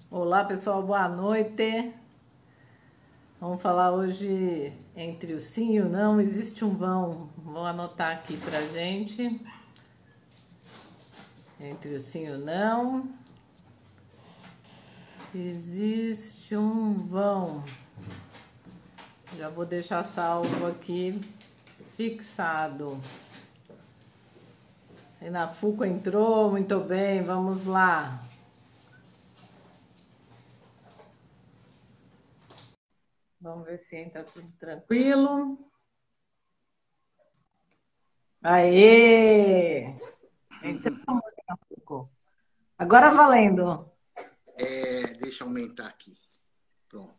Olá pessoal, boa noite. Vamos falar hoje entre o sim e o não, existe um vão. Vou anotar aqui pra gente. Entre o sim e o não, existe um vão. Já vou deixar salvo aqui, fixado. E na Fuco entrou, muito bem, vamos lá. Vamos ver se entra tudo tranquilo. Aê! Entramos, Fuco. Agora valendo. Deixa eu aumentar aqui. Pronto.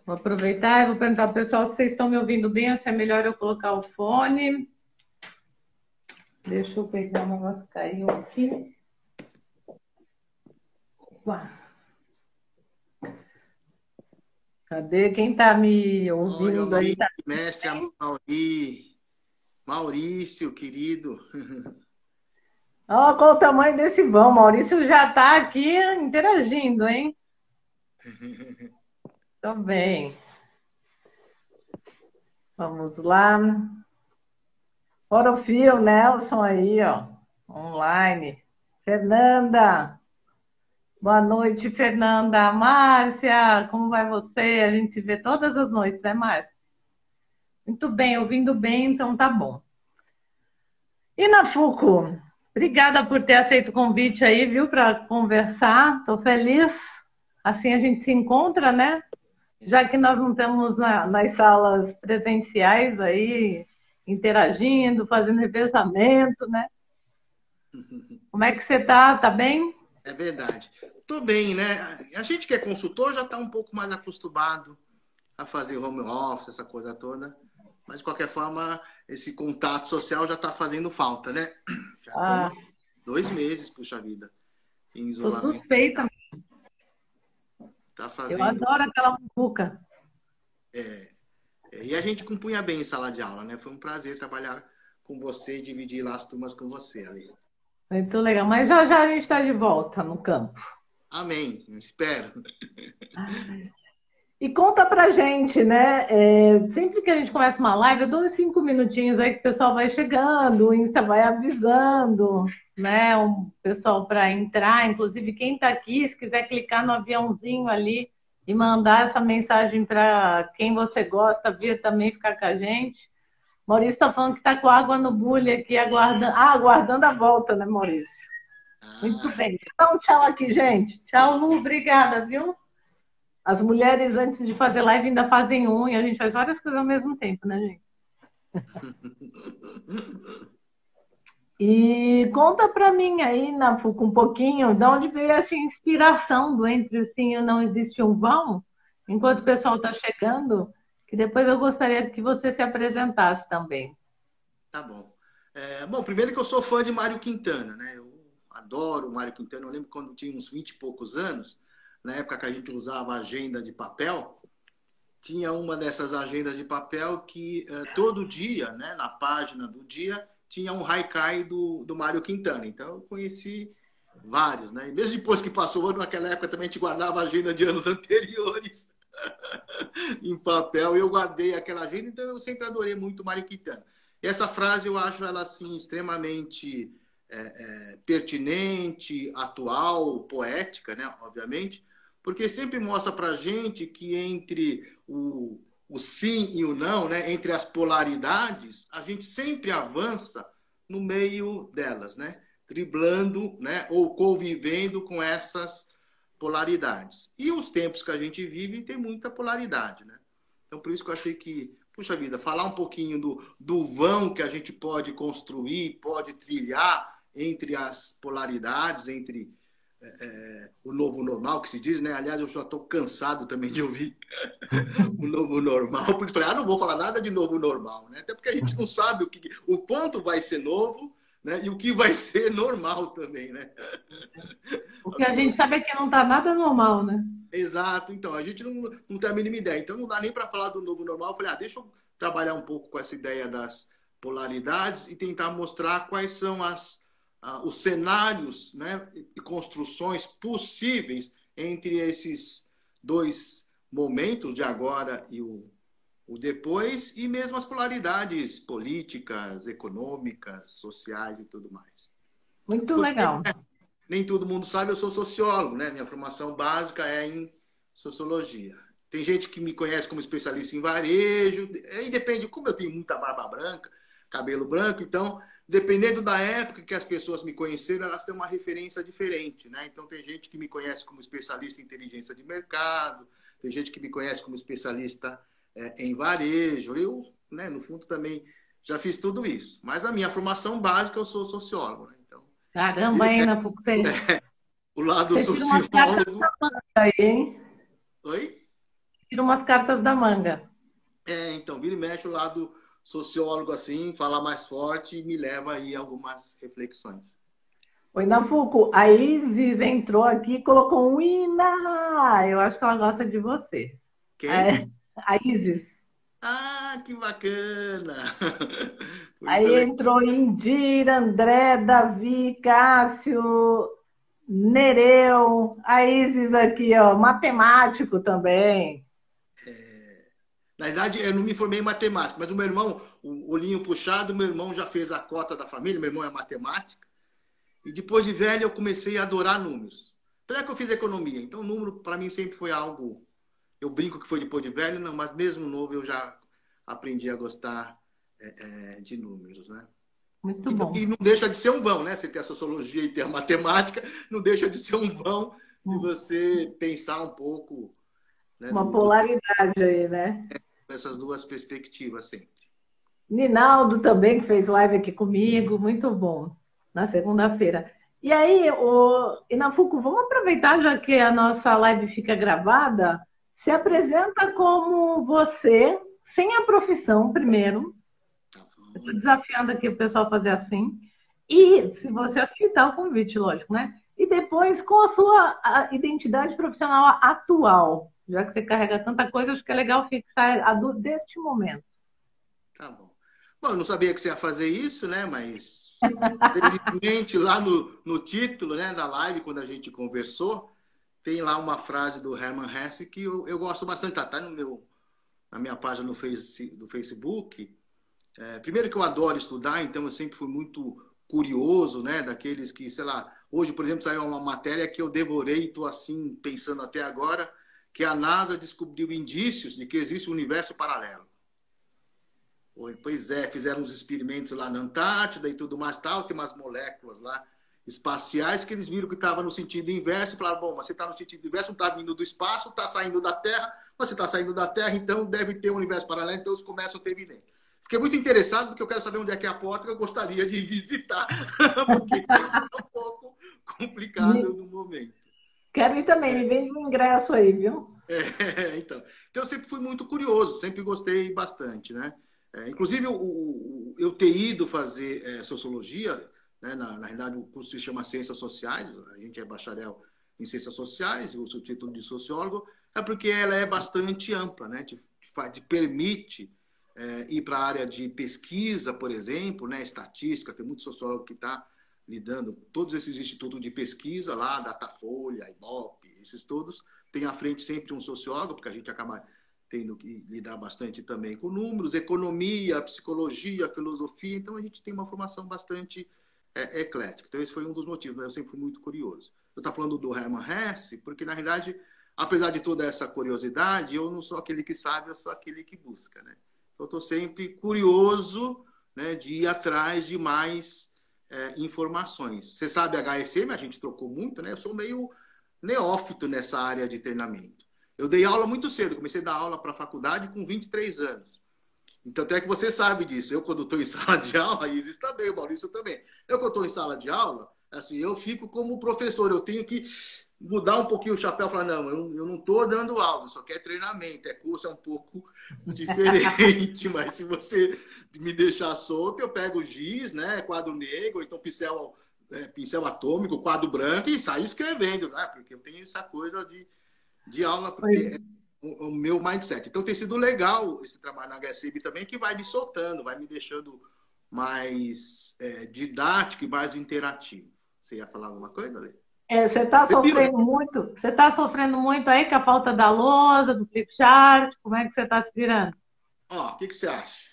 Vou aproveitar e vou perguntar ao pessoal se vocês estão me ouvindo bem ou se é melhor eu colocar o fone. Deixa eu pegar o negócio que caiu aqui. Uá. Cadê? Quem está me Olha, ouvindo aí? Mauri, Tá mestre bem? Mauri, Maurício, querido. Ó, qual o tamanho desse vão? Maurício já está aqui interagindo, hein? Tô bem. Vamos lá. Fora o fio, Nelson aí, ó. Online. Fernanda. Boa noite, Fernanda. Márcia, como vai você? A gente se vê todas as noites, né, Márcia? Muito bem, ouvindo bem, então tá bom. E na Fuco, obrigada por ter aceito o convite aí, viu, para conversar. Estou feliz. Assim a gente se encontra, né? Já que nós não estamos nas salas presenciais aí, interagindo, fazendo revezamento, né? Como é que você tá? Tá bem? É verdade. Tô bem, né? A gente que é consultor já está um pouco mais acostumado a fazer home office, essa coisa toda. Mas, de qualquer forma, esse contato social já está fazendo falta, né? Já estamos Ah, 2 meses, puxa vida, em tô isolamento. suspeita. Tá Eu fazendo. adoro aquela muvuca. E a gente compunha bem em sala de aula, né? Foi um prazer trabalhar com você e dividir lá as turmas com você ali. Muito legal. Mas já já a gente está de volta no campo. Amém. Espero. E conta pra gente, né? Sempre que a gente começa uma live, eu dou uns 5 minutinhos aí que o pessoal vai chegando, o Insta vai avisando, né? O pessoal para entrar, inclusive quem tá aqui, se quiser clicar no aviãozinho ali e mandar essa mensagem para quem você gosta vir também ficar com a gente. Maurício está falando que está com água no bule aqui, aguardando a volta, né, Maurício? Muito Ah, bem. Dá um tchau aqui, gente. Tchau, Lu, obrigada, viu? As mulheres, antes de fazer live, ainda fazem unha. A gente faz várias coisas ao mesmo tempo, né, gente? E conta pra mim aí, Nafuca, um pouquinho, de onde veio essa inspiração do Entre o Sim e o Não Existe um Vão? Enquanto o pessoal está chegando, que depois eu gostaria que você se apresentasse também. tá bom. Bom, primeiro que eu sou fã de Mário Quintana, né? Eu adoro o Mário Quintana. Eu lembro quando tinha uns 20 e poucos anos, na época que a gente usava agenda de papel, tinha uma dessas agendas de papel que todo dia, né, na página do dia, tinha um haikai do Mário Quintana. Então eu conheci vários, né? E mesmo depois que passou o ano, naquela época também a gente guardava a agenda de anos anteriores em papel. E eu guardei aquela agenda, então eu sempre adorei muito o Mário Quintana. E essa frase eu acho ela assim extremamente pertinente, atual, poética, né? Obviamente, porque sempre mostra para gente que entre o sim e o não, né? Entre as polaridades, a gente sempre avança no meio delas, né? Driblando, né? Ou convivendo com essas polaridades. E os tempos que a gente vive tem muita polaridade, né? Então, por isso que eu achei que, puxa vida, falar um pouquinho do vão que a gente pode construir, pode trilhar entre as polaridades, entre o novo normal, que se diz, né? Aliás, eu já estou cansado também de ouvir o novo normal, porque falei, não vou falar nada de novo normal, né? Até porque a gente não sabe o quanto vai ser novo, né? E o que vai ser normal também, né? O que a gente sabe é que não está nada normal, né? Exato, então, a gente não tem a mínima ideia. Então, não dá nem para falar do novo normal. Eu falei, deixa eu trabalhar um pouco com essa ideia das polaridades e tentar mostrar quais são os cenários, né, e construções possíveis entre esses dois momentos, de agora e o depois, e mesmo as polaridades políticas, econômicas, sociais e tudo mais. Muito Porque legal. nem todo mundo sabe, eu sou sociólogo, né? Minha formação básica é em sociologia. Tem gente que me conhece como especialista em varejo, aí depende, como eu tenho muita barba branca, cabelo branco, então, dependendo da época que as pessoas me conheceram, elas têm uma referência diferente, né? Então, tem gente que me conhece como especialista em inteligência de mercado, tem gente que me conhece como especialista em varejo. Eu, né, no fundo, também já fiz tudo isso. Mas a minha formação básica, eu sou sociólogo, né? Então, Caramba, hein, Ana Fuco, o lado você tira umas cartas sociólogo... aí, hein? Oi? Tira umas cartas da manga. Então, vira e mexe o lado sociólogo, assim, falar mais forte, me leva aí a algumas reflexões. Oi, Nafuco, a Isis entrou aqui e colocou um Ina. Eu acho que ela gosta de você. Quem? É, a Isis. Ah, que bacana! Muito Aí legal. entrou Indira, André, Davi, Cássio, Nereu. A Isis aqui, ó, matemático também. Na verdade, eu não me formei em matemática, mas o meu irmão, o olhinho puxado, meu irmão já fez a cota da família, meu irmão é matemática, e depois de velho eu comecei a adorar números. Apesar que eu fiz economia, então número para mim sempre foi algo, eu brinco que foi depois de velho, não, mas mesmo novo eu já aprendi a gostar de números, né? Muito bom. E não deixa de ser um vão, né? Você tem a sociologia e tem a matemática, não deixa de ser um vão de você pensar um pouco, né, Uma polaridade aí, né? nessas duas perspectivas sempre. Ninaldo também, que fez live aqui comigo, muito bom, na segunda-feira. E aí, Inafuco, vamos aproveitar, já que a nossa live fica gravada, se apresenta como você, sem a profissão, primeiro. Tá Estou bom. desafiando aqui o pessoal a fazer assim. E, se você aceitar o convite, lógico, né? E depois, com a sua identidade profissional atual, já que você carrega tanta coisa, acho que é legal fixar deste momento. Tá bom. Bom, eu não sabia que você ia fazer isso, né? Mas, felizmente, lá no título, né, da live, quando a gente conversou, tem lá uma frase do Hermann Hesse que eu gosto bastante. Tá na minha página do Facebook. Primeiro que eu adoro estudar, então eu sempre fui muito curioso, né? Daqueles que, sei lá, hoje, por exemplo, saiu uma matéria que eu devorei e estou assim, pensando até agora, que a NASA descobriu indícios de que existe um universo paralelo. Pois é, fizeram uns experimentos lá na Antártida e tudo mais tal, tem umas moléculas lá espaciais que eles viram que estava no sentido inverso e falaram, bom, mas você está no sentido inverso, não está vindo do espaço, está saindo da Terra, mas você está saindo da Terra, então deve ter um universo paralelo, então eles começam a ter evidência. Fiquei muito interessado porque eu quero saber onde é que é a porta que eu gostaria de visitar, porque isso é um pouco complicado no momento. Quero ir também, me vende um ingresso aí, viu? Então, eu sempre fui muito curioso, sempre gostei bastante, né? Inclusive, eu ter ido fazer sociologia, né? Na realidade, o curso se chama Ciências Sociais, a gente é bacharel em Ciências Sociais, o seu título de sociólogo, é porque ela é bastante ampla, né? Te permite ir para a área de pesquisa, por exemplo, né? Estatística, tem muito sociólogo que está lidando, todos esses institutos de pesquisa lá, Datafolha, Ibope, esses todos, tem à frente sempre um sociólogo, porque a gente acaba tendo que lidar bastante também com números, economia, psicologia, filosofia, então a gente tem uma formação bastante eclética. Então esse foi um dos motivos, né? Eu sempre fui muito curioso. Eu estava falando do Hermann Hesse, porque na realidade, apesar de toda essa curiosidade, eu não sou aquele que sabe, eu sou aquele que busca, né? Então eu estou sempre curioso, né, de ir atrás de mais informações. Você sabe HSM, a gente trocou muito, né? Eu sou meio neófito nessa área de treinamento. Eu dei aula muito cedo, comecei a dar aula para a faculdade com 23 anos. Então, até que você sabe disso. Eu, quando estou em sala de aula, a Isis também, o Maurício também. Eu, quando estou em sala de aula, assim, eu fico como professor. Eu tenho que mudar um pouquinho o chapéu e falar, não, eu não estou dando aula, isso aqui é treinamento, curso, é um pouco diferente, mas se você me deixar solto, eu pego o giz, né, quadro negro, ou então pincel atômico, quadro branco e saio escrevendo, né, porque eu tenho essa coisa de aula, porque é o meu mindset. Então tem sido legal esse trabalho na HSM também, que vai me soltando, vai me deixando mais didático e mais interativo. Você ia falar alguma coisa, Lê? Você está Você viu, né? sofrendo muito? Você está sofrendo muito aí com a falta da lousa, do flip chart? Como é que você está se virando? Ó, o que você acha?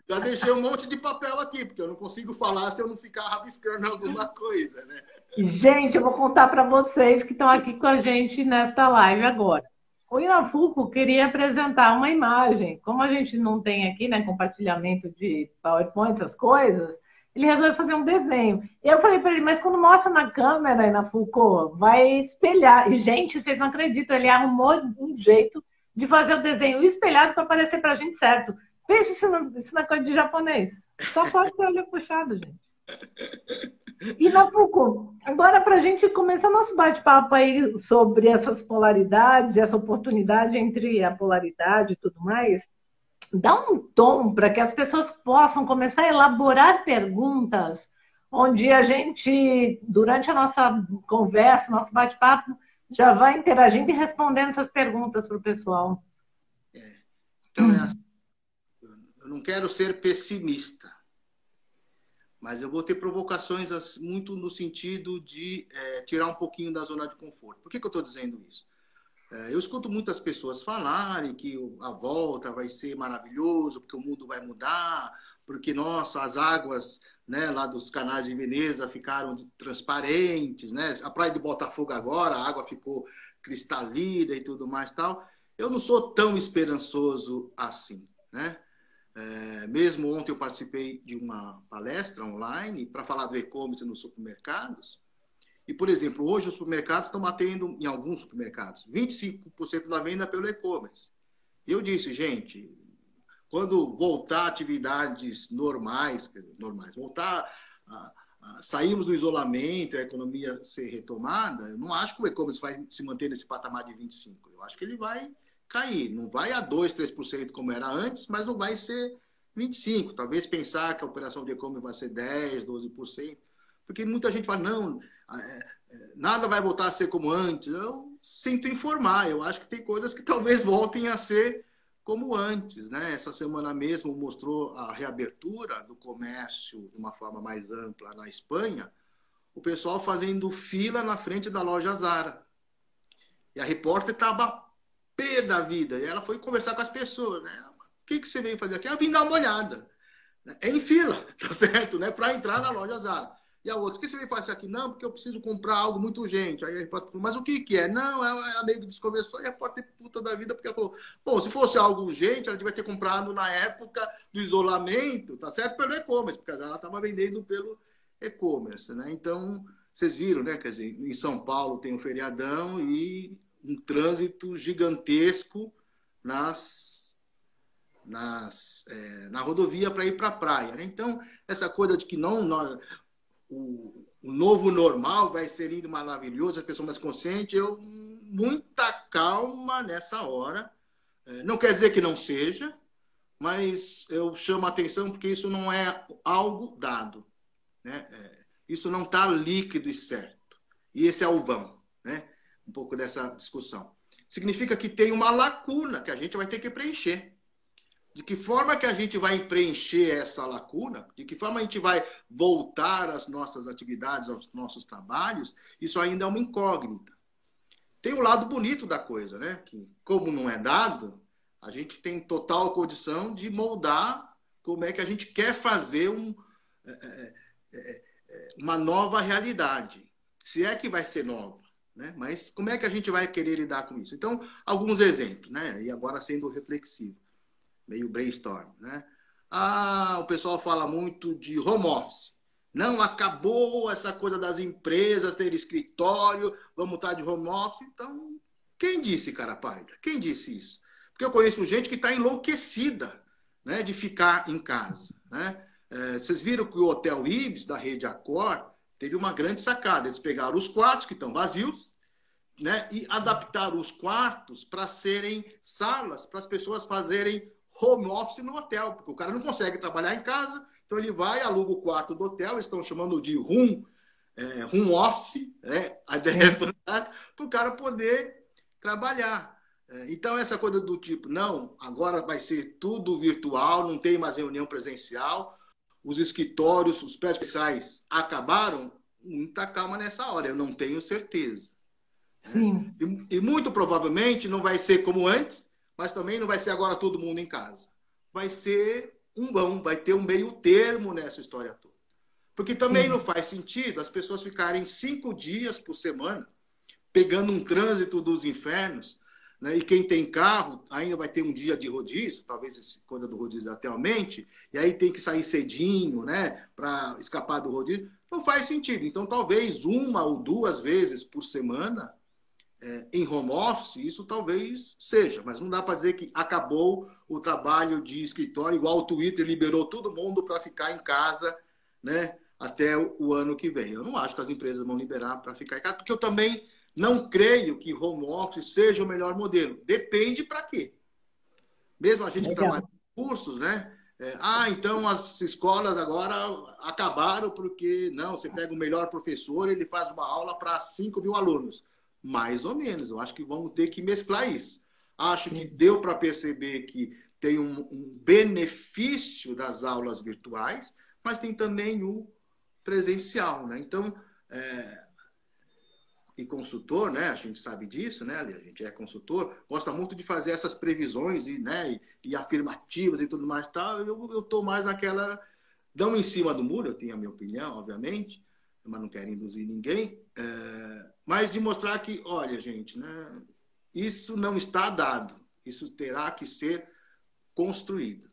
Já deixei um monte de papel aqui, porque eu não consigo falar se eu não ficar rabiscando alguma coisa, né? Gente, eu vou contar para vocês que estão aqui com a gente nesta live agora. O Inafuco queria apresentar uma imagem. Como a gente não tem aqui, né, compartilhamento de PowerPoint, essas coisas, ele resolveu fazer um desenho. E eu falei para ele, mas quando mostra na câmera, Inafuco, vai espelhar. E, gente, vocês não acreditam, ele arrumou um jeito de fazer o desenho espelhado para aparecer para a gente certo. Pense isso na coisa de japonês. Só pode ser olho puxado, gente. E na Foucault, agora para a gente começar nosso bate-papo aí sobre essas polaridades, essa oportunidade entre a polaridade e tudo mais, dá um tom para que as pessoas possam começar a elaborar perguntas, onde a gente, durante a nossa conversa, nosso bate-papo, já vai interagindo e respondendo essas perguntas para o pessoal. Então, eu não quero ser pessimista, mas eu vou ter provocações muito no sentido de tirar um pouquinho da zona de conforto. Por que eu estou dizendo isso? Eu escuto muitas pessoas falarem que a volta vai ser maravilhoso, porque o mundo vai mudar, porque, nossa, as águas, né, lá dos canais de Veneza ficaram transparentes, né? A praia de Botafogo agora, a água ficou cristalina e tudo mais tal. Eu não sou tão esperançoso assim, né? Mesmo ontem eu participei de uma palestra online para falar do e-commerce nos supermercados. E, por exemplo, hoje os supermercados estão batendo, em alguns supermercados, 25% da venda pelo e-commerce. E eu disse, gente, quando voltar atividades normais, voltar, sairmos do isolamento, a economia ser retomada, eu não acho que o e-commerce vai se manter nesse patamar de 25%. Eu acho que ele vai cair. Não vai a 2%, 3% como era antes, mas não vai ser 25%. Talvez pensar que a operação de e-commerce vai ser 10%, 12%. Porque muita gente fala, não, nada vai voltar a ser como antes. Eu sinto informar. Eu acho que tem coisas que talvez voltem a ser como antes, né? Essa semana mesmo mostrou a reabertura do comércio de uma forma mais ampla na Espanha, o pessoal fazendo fila na frente da loja Zara. E a repórter estava pé da vida. E ela foi conversar com as pessoas, né? O que você veio fazer aqui? Eu vim dar uma olhada. É em fila, tá certo? Né? Para entrar na loja Zara. E a outra, o que você veio fazer aqui? Não, porque eu preciso comprar algo muito urgente. Aí a repórter falou, mas o que é? Não, ela meio que desconversou e a repórter puta da vida, porque ela falou, bom, se fosse algo urgente, ela devia ter comprado na época do isolamento, tá certo? Pelo e-commerce, porque ela estava vendendo pelo e-commerce, né? Então, vocês viram, né? Quer dizer, em São Paulo tem um feriadão e um trânsito gigantesco na rodovia para ir para a praia, né? Então, essa coisa de que o novo normal vai ser lindo, maravilhoso, a pessoa mais consciente, muita calma nessa hora. Não quer dizer que não seja, mas eu chamo a atenção porque isso não é algo dado, né? Isso não está líquido e certo. E esse é o vão, né? Um pouco dessa discussão. Significa que tem uma lacuna que a gente vai ter que preencher. De que forma que a gente vai preencher essa lacuna? De que forma a gente vai voltar às nossas atividades, aos nossos trabalhos? Isso ainda é uma incógnita. Tem o lado bonito da coisa, né? Que, como não é dado, a gente tem total condição de moldar como é que a gente quer fazer uma nova realidade. Se é que vai ser nova, né? Mas como é que a gente vai querer lidar com isso? Então, alguns exemplos, né? E agora sendo reflexivo. Meio brainstorm, né? O pessoal fala muito de home office. Não, acabou essa coisa das empresas ter escritório, vamos estar de home office. Então, quem disse, cara pálida? Quem disse isso? Porque eu conheço gente que está enlouquecida, né, de ficar em casa, né? Vocês viram que o Hotel Ibis, da rede Accor, teve uma grande sacada. Eles pegaram os quartos que estão vazios, né, e adaptaram os quartos para serem salas, para as pessoas fazerem home office no hotel, porque o cara não consegue trabalhar em casa, então ele vai, aluga o quarto do hotel, eles estão chamando de room office, né? A ideia é fantástica, para o cara poder trabalhar. Então, essa coisa do tipo, não, agora vai ser tudo virtual, não tem mais reunião presencial, os escritórios, os prédios especiais acabaram, muita calma nessa hora. Eu não tenho certeza. Sim. E muito provavelmente não vai ser como antes, mas também não vai ser agora todo mundo em casa. Vai ser vai ter um meio termo nessa história toda. Porque também Sim. não faz sentido as pessoas ficarem 5 dias por semana pegando um trânsito dos infernos, né? E quem tem carro ainda vai ter um dia de rodízio, talvez essa coisa do rodízio até aumente, e aí tem que sair cedinho, né, para escapar do rodízio. Não faz sentido. Então, talvez 1 ou 2 vezes por semana em home office, isso talvez seja, mas não dá para dizer que acabou o trabalho de escritório, igual o Twitter liberou todo mundo para ficar em casa, né, até o ano que vem. Eu não acho que as empresas vão liberar para ficar em casa, porque eu também não creio que home office seja o melhor modelo. Depende para quê. Mesmo a gente que trabalha com cursos, né? Então as escolas agora acabaram porque, não, você pega o melhor professor, ele faz uma aula para 5.000 alunos. Mais ou menos, eu acho que vamos ter que mesclar isso. Acho que deu para perceber que tem um benefício das aulas virtuais, mas tem também o presencial, né? Então, e consultor, né? A gente sabe disso, né? A gente é consultor, gosta muito de fazer essas previsões e afirmativas e tudo mais, tal. Eu tô mais naquela, dão em cima do muro, eu tenho a minha opinião, obviamente, mas não quero induzir ninguém, mas de mostrar que, olha, gente, né? Isso não está dado, isso terá que ser construído.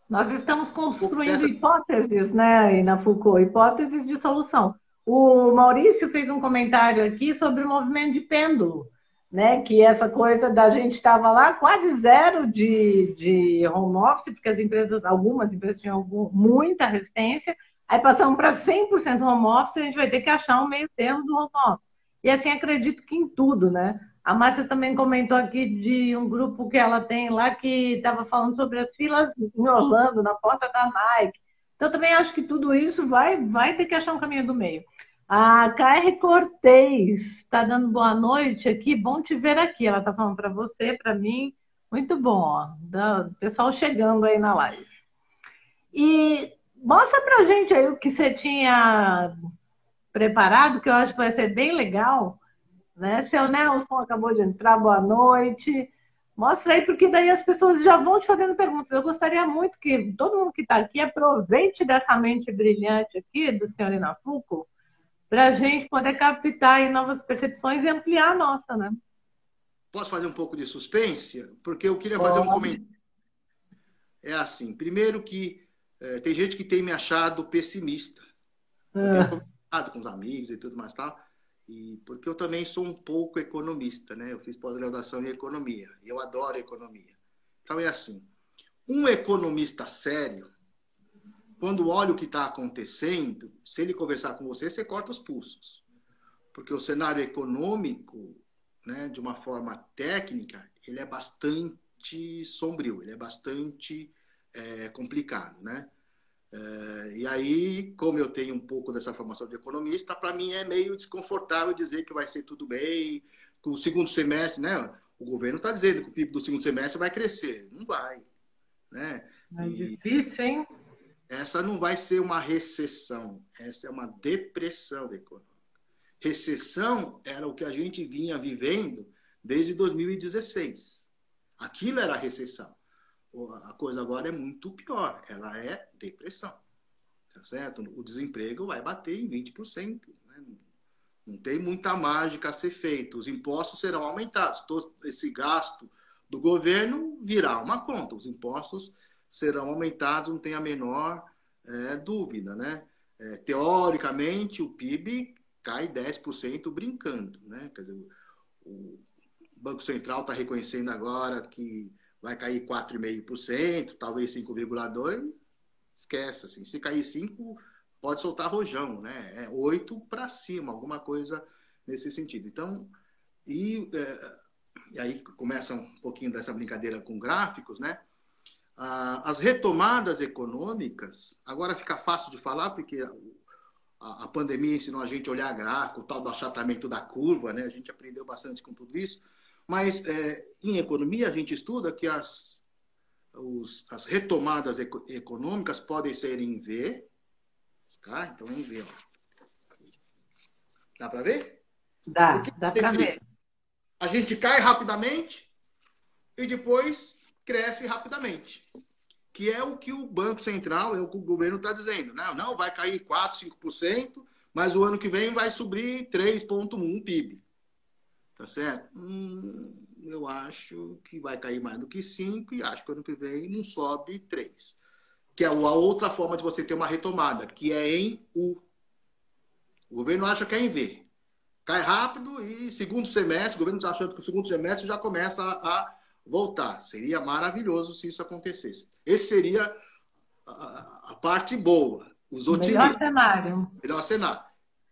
Nós estamos construindo Dessa... hipóteses, né, na Foucault, hipóteses de solução. O Maurício fez um comentário aqui sobre o movimento de pêndulo, né, que essa coisa da gente estava lá quase zero de home office, porque as empresas, algumas empresas tinham muita resistência, aí passamos para 100% home office, a gente vai ter que achar um meio termo do home office. E assim, acredito que em tudo, né? A Márcia também comentou aqui de um grupo que ela tem lá que estava falando sobre as filas em Orlando, na porta da Nike. Então, também acho que tudo isso vai ter que achar um caminho do meio. A KR Cortez está dando boa noite aqui, bom te ver aqui. Ela está falando para você, para mim, muito bom. Ó. O pessoal chegando aí na live. E mostra para gente aí o que você tinha preparado, que eu acho que vai ser bem legal. Né? Seu Nelson acabou de entrar, boa noite. Mostra aí, porque daí as pessoas já vão te fazendo perguntas. Eu gostaria muito que todo mundo que está aqui aproveite dessa mente brilhante aqui do senhor Inafuco para a gente poder captar aí novas percepções e ampliar a nossa, né? Posso fazer um pouco de suspense? Porque eu queria fazer um Pode. comentário. É assim, primeiro que tem gente que tem me achado pessimista. Eu tenho conversado com os amigos e tudo mais tal, porque eu também sou um pouco economista, né? Eu fiz pós-graduação em economia e eu adoro economia. Então é assim, um economista sério, quando olha o que está acontecendo, se ele conversar com você, você corta os pulsos. Porque o cenário econômico, né, de uma forma técnica, ele é bastante sombrio, ele é bastante complicado, né? E aí, como eu tenho um pouco dessa formação de economista, para mim é meio desconfortável dizer que vai ser tudo bem, que o segundo semestre, né? O governo está dizendo que o PIB do segundo semestre vai crescer. Não vai, né? É E difícil, hein? essa não vai ser uma recessão, essa é uma depressão econômica. Recessão era o que a gente vinha vivendo desde 2016. Aquilo era recessão. A coisa agora é muito pior, ela é depressão. Tá certo? O desemprego vai bater em 20%. Né? Não tem muita mágica a ser feita. Os impostos serão aumentados. Todo esse gasto do governo virá uma conta. Os impostos serão aumentados, não tem a menor dúvida. Né? Teoricamente, o PIB cai 10% brincando. Né? Quer dizer, o Banco Central está reconhecendo agora que vai cair 4,5%, talvez 5,2%. Esquece, assim, se cair 5, pode soltar rojão, né? 8 para cima, alguma coisa nesse sentido. Então, e aí começa um pouquinho dessa brincadeira com gráficos, né? As retomadas econômicas, agora fica fácil de falar, porque a pandemia ensinou a gente a olhar gráfico, o tal do achatamento da curva, né? A gente aprendeu bastante com tudo isso, mas em economia a gente estuda que as retomadas econômicas podem ser em V, tá? Então, em V, ó. Dá para ver? O Dá, que dá para ver. a gente cai rapidamente e depois cresce rapidamente. Que é o que o Banco Central, é o que o governo está dizendo. Não, vai cair 4%, 5%, mas o ano que vem vai subir 3,1% PIB. Tá certo? Eu acho que vai cair mais do que 5 e acho que ano que vem não sobe 3. Que é a outra forma de você ter uma retomada, que é em U. O governo acha que é em V. Cai rápido e segundo semestre, o governo está achando que o segundo semestre já começa a voltar. Seria maravilhoso se isso acontecesse. Esse seria a parte boa, os Melhor otimistas. cenário. Melhor cenário.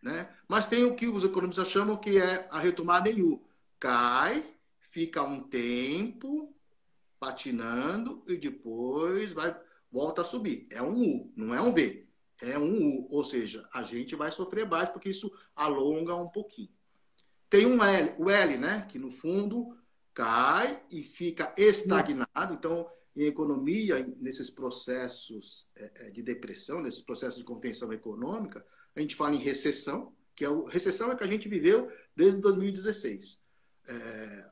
Né? Mas tem o que os economistas chamam que é a retomada em U. Cai, fica um tempo patinando e depois volta a subir. É um U, não é um V. É um U, ou seja, a gente vai sofrer mais porque isso alonga um pouquinho. Tem um L, o L, né? Que no fundo cai e fica estagnado. Então, em economia, nesses processos de depressão, nesses processos de contenção econômica, a gente fala em recessão, que recessão é que a gente viveu desde 2016.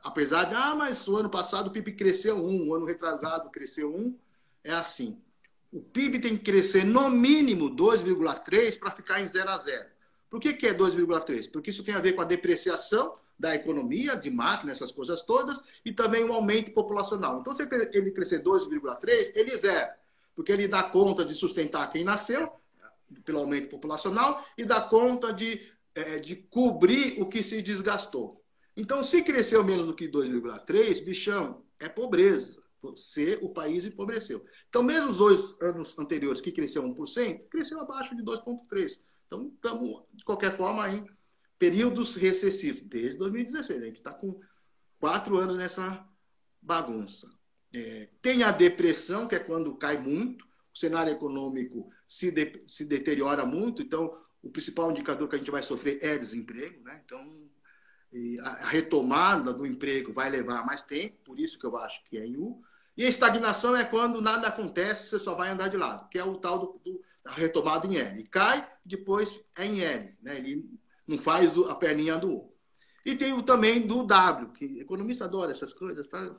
Apesar de, mas o ano passado o PIB cresceu 1, o ano retrasado cresceu 1, é assim. O PIB tem que crescer no mínimo 2,3 para ficar em 0 a 0. Por que é 2,3? Porque isso tem a ver com a depreciação da economia, de máquina, essas coisas todas, e também um aumento populacional. Então, se ele crescer 2,3, ele zera, porque ele dá conta de sustentar quem nasceu, pelo aumento populacional, e dá conta de cobrir o que se desgastou. Então, se cresceu menos do que 2,3, bichão, é pobreza. O país empobreceu. Então, mesmo os 2 anos anteriores, que cresceu 1%, cresceu abaixo de 2,3%. Então, estamos, de qualquer forma, em períodos recessivos, desde 2016. A gente está com 4 anos nessa bagunça. Tem a depressão, que é quando cai muito, o cenário econômico se deteriora muito, então o principal indicador que a gente vai sofrer é desemprego, né? Então, a retomada do emprego vai levar mais tempo, por isso que eu acho que é em U. E a estagnação é quando nada acontece, você só vai andar de lado, que é o tal da retomada em L. Cai, depois é em L, né? Ele não faz a perninha do U. E tem o também do W, que economista adora essas coisas, tá?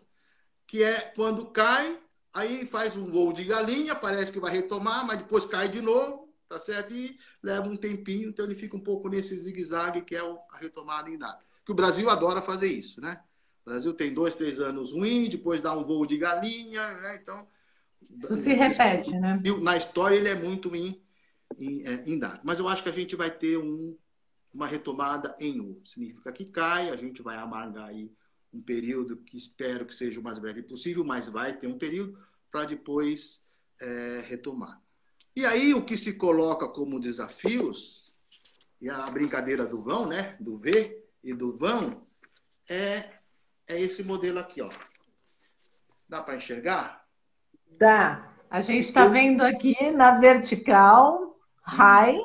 Que é quando cai, aí faz um voo de galinha, parece que vai retomar, mas depois cai de novo, tá certo? E leva um tempinho, então ele fica um pouco nesse zigue-zague, que é a retomada em W. Que o Brasil adora fazer isso, né? O Brasil tem 2, 3 anos ruins, depois dá um voo de galinha, né? Então, isso se repete, né? Na história ele é muito em dado. Mas eu acho que a gente vai ter uma retomada em U. Significa que cai, a gente vai amargar aí um período que espero que seja o mais breve possível, mas vai ter um período para depois retomar. E aí o que se coloca como desafios, e a brincadeira do vão, né? Do V e do vão, é esse modelo aqui, ó. Dá para enxergar? Dá. A gente está vendo aqui na vertical, high,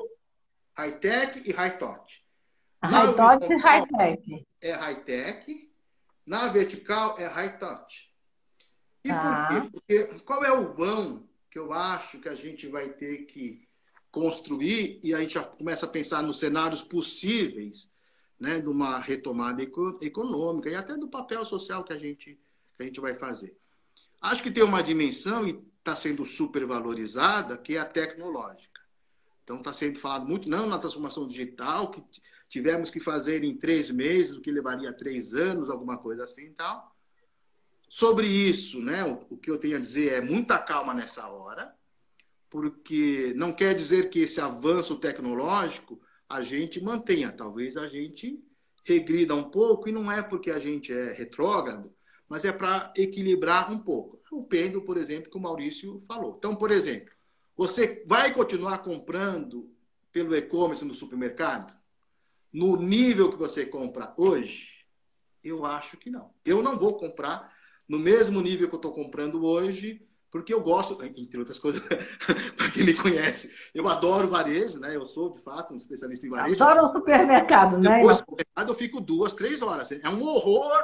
High-tech e high-touch. high-touch e high-tech. É high-tech, na vertical é high-touch. E Tá. por quê? Porque qual é o vão que eu acho que a gente vai ter que construir e a gente já começa a pensar nos cenários possíveis, né, de uma retomada econômica e até do papel social que a gente vai fazer. Acho que tem uma dimensão e está sendo supervalorizada, que é a tecnológica. Então está sendo falado muito, não na transformação digital, que tivemos que fazer em 3 meses, o que levaria 3 anos, alguma coisa assim e tal. Sobre isso, né, o que eu tenho a dizer é muita calma nessa hora, porque não quer dizer que esse avanço tecnológico a gente mantenha. Talvez a gente regrida um pouco, e não é porque a gente é retrógrado, mas é para equilibrar um pouco. O pêndulo, por exemplo, que o Maurício falou. Então, por exemplo, você vai continuar comprando pelo e-commerce no supermercado? No nível que você compra hoje? Eu acho que não. Eu não vou comprar no mesmo nível que eu estou comprando hoje, porque eu gosto, entre outras coisas, para quem me conhece, eu adoro varejo, né? Eu sou, de fato, um especialista em varejo. Adoro o supermercado, né? Depois do supermercado eu fico 2, 3 horas. É um horror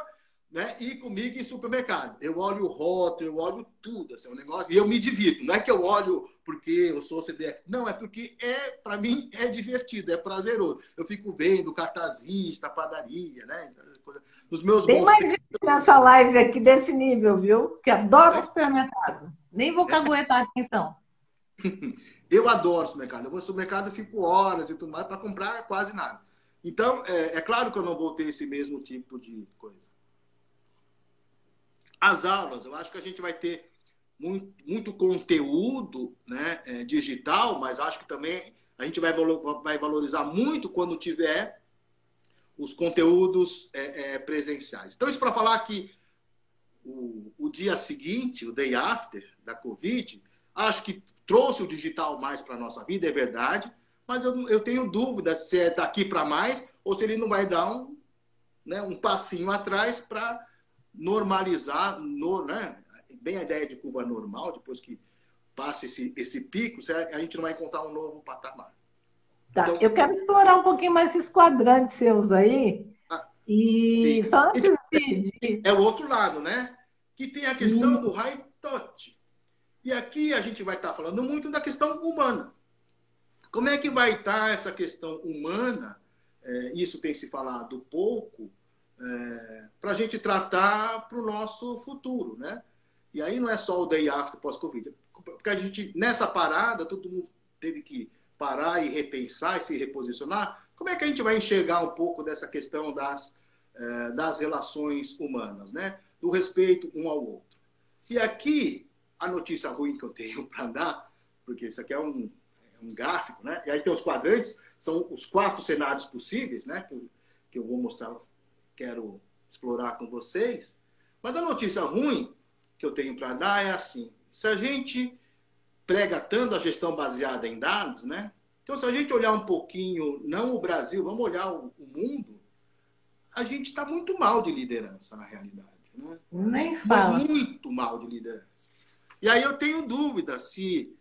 né, ir comigo em supermercado. Eu olho o rótulo, eu olho tudo, assim, um negócio, e eu me divirto. Não é que eu olho porque eu sou CDF, não, é porque para mim é divertido, é prazeroso. Eu fico vendo cartazista, padaria, né? Nos meus Tem bons mais tempos. gente nessa live aqui desse nível, viu? Que adora o Né? supermercado. Nem vou caguetar a atenção. Eu adoro supermercado. Eu vou ao supermercado e fico horas e tudo mais para comprar quase nada. Então, é claro que eu não vou ter esse mesmo tipo de coisa. As aulas, eu acho que a gente vai ter muito conteúdo, né, digital, mas acho que também a gente vai valorizar muito quando tiver os conteúdos presenciais. Então, isso para falar que o dia seguinte, o day after da Covid, acho que trouxe o digital mais para a nossa vida, é verdade, mas eu tenho dúvida se é daqui para mais ou se ele não vai dar um passinho atrás para normalizar, né? Bem a ideia de curva normal, depois que passa esse pico, a gente não vai encontrar um novo patamar. Tá, Então, eu quero explorar um pouquinho mais esses quadrantes seus aí. E sim. só antes É o outro lado, né? Que tem a questão do Haitote. E aqui a gente vai estar falando muito da questão humana. Como é que vai estar essa questão humana? Isso tem se falado pouco, para a gente tratar para o nosso futuro, né? E aí não é só o day after pós-Covid. Porque a gente, nessa parada, todo mundo teve que parar e repensar e se reposicionar. Como é que a gente vai enxergar um pouco dessa questão das relações humanas, né? Do respeito um ao outro. E aqui, a notícia ruim que eu tenho para dar, porque isso aqui é um gráfico, né? E aí tem os quadrantes, são os 4 cenários possíveis, né? Que eu vou mostrar, quero explorar com vocês. Mas a notícia ruim que eu tenho para dar é assim: se a gente prega tanto a gestão baseada em dados, né? Então, se a gente olhar um pouquinho, não o Brasil, vamos olhar o mundo, a gente está muito mal de liderança, na realidade. Né? nem Mas fala. muito mal de liderança. E aí eu tenho dúvida se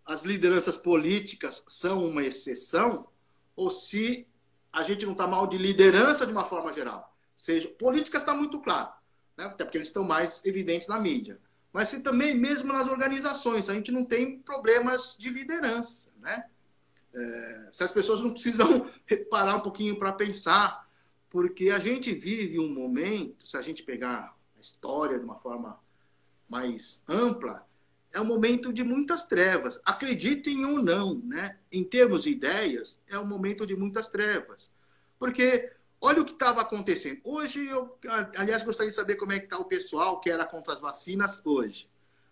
as lideranças políticas são uma exceção ou se a gente não está mal de liderança de uma forma geral. Seja, políticas está muito claro, né? Até porque eles estão mais evidentes na mídia. Mas se também, mesmo nas organizações, a gente não tem problemas de liderança, né? Se as pessoas não precisam parar um pouquinho para pensar, porque a gente vive um momento, se a gente pegar a história de uma forma mais ampla, é um momento de muitas trevas. Acreditem ou não, né? Em termos de ideias, é um momento de muitas trevas. Porque olha o que estava acontecendo. Hoje, aliás, gostaria de saber como é que está o pessoal que era contra as vacinas hoje.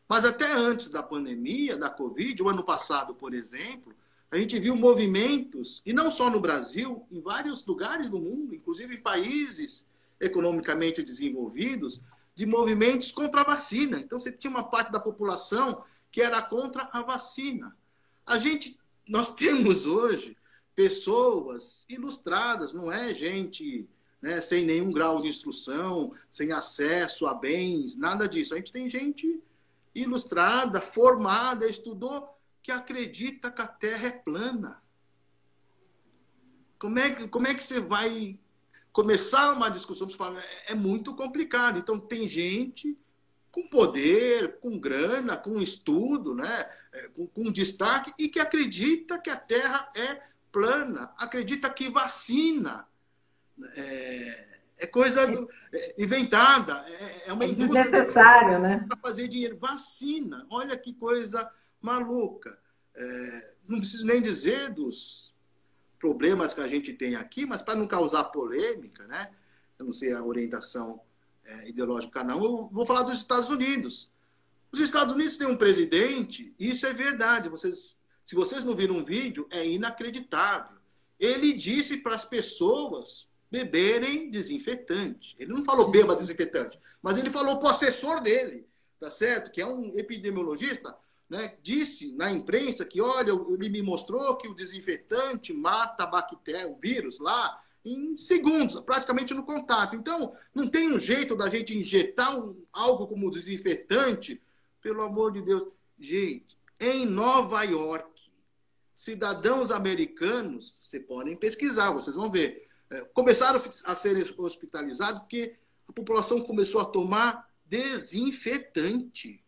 Mas até antes da pandemia, da Covid, o ano passado, por exemplo, a gente viu movimentos, e não só no Brasil, em vários lugares do mundo, inclusive em países economicamente desenvolvidos, de movimentos contra a vacina. Então, você tinha uma parte da população que era contra a vacina. Nós temos hoje pessoas ilustradas, não é gente, né, sem nenhum grau de instrução, sem acesso a bens, nada disso. A gente tem gente ilustrada, formada, estudou, que acredita que a Terra é plana. Como é que você vai começar uma discussão? Você fala, é muito complicado. Então, tem gente com poder, com grana, com estudo, né? com destaque, e que acredita que a Terra é plana, acredita que vacina é coisa inventada, é uma indústria desnecessário, né? para fazer dinheiro. Vacina, olha que coisa maluca. Não preciso nem dizer dos problemas que a gente tem aqui, mas para não causar polêmica, né? Eu não sei a orientação ideológica, não. Eu vou falar dos Estados Unidos. Os Estados Unidos têm um presidente, e isso é verdade. Se vocês não viram um vídeo, é inacreditável. Ele disse para as pessoas beberem desinfetante. Ele não falou beba desinfetante, mas ele falou para o assessor dele, tá certo? Que é um epidemiologista, né? Disse na imprensa que, olha, ele me mostrou que o desinfetante mata a bactéria, o vírus lá, em segundos, praticamente no contato. Então, não tem um jeito da gente injetar algo como desinfetante, pelo amor de Deus. Gente, em Nova York, cidadãos americanos, vocês podem pesquisar, vocês vão ver, começaram a ser hospitalizados porque A população começou a tomar desinfetante.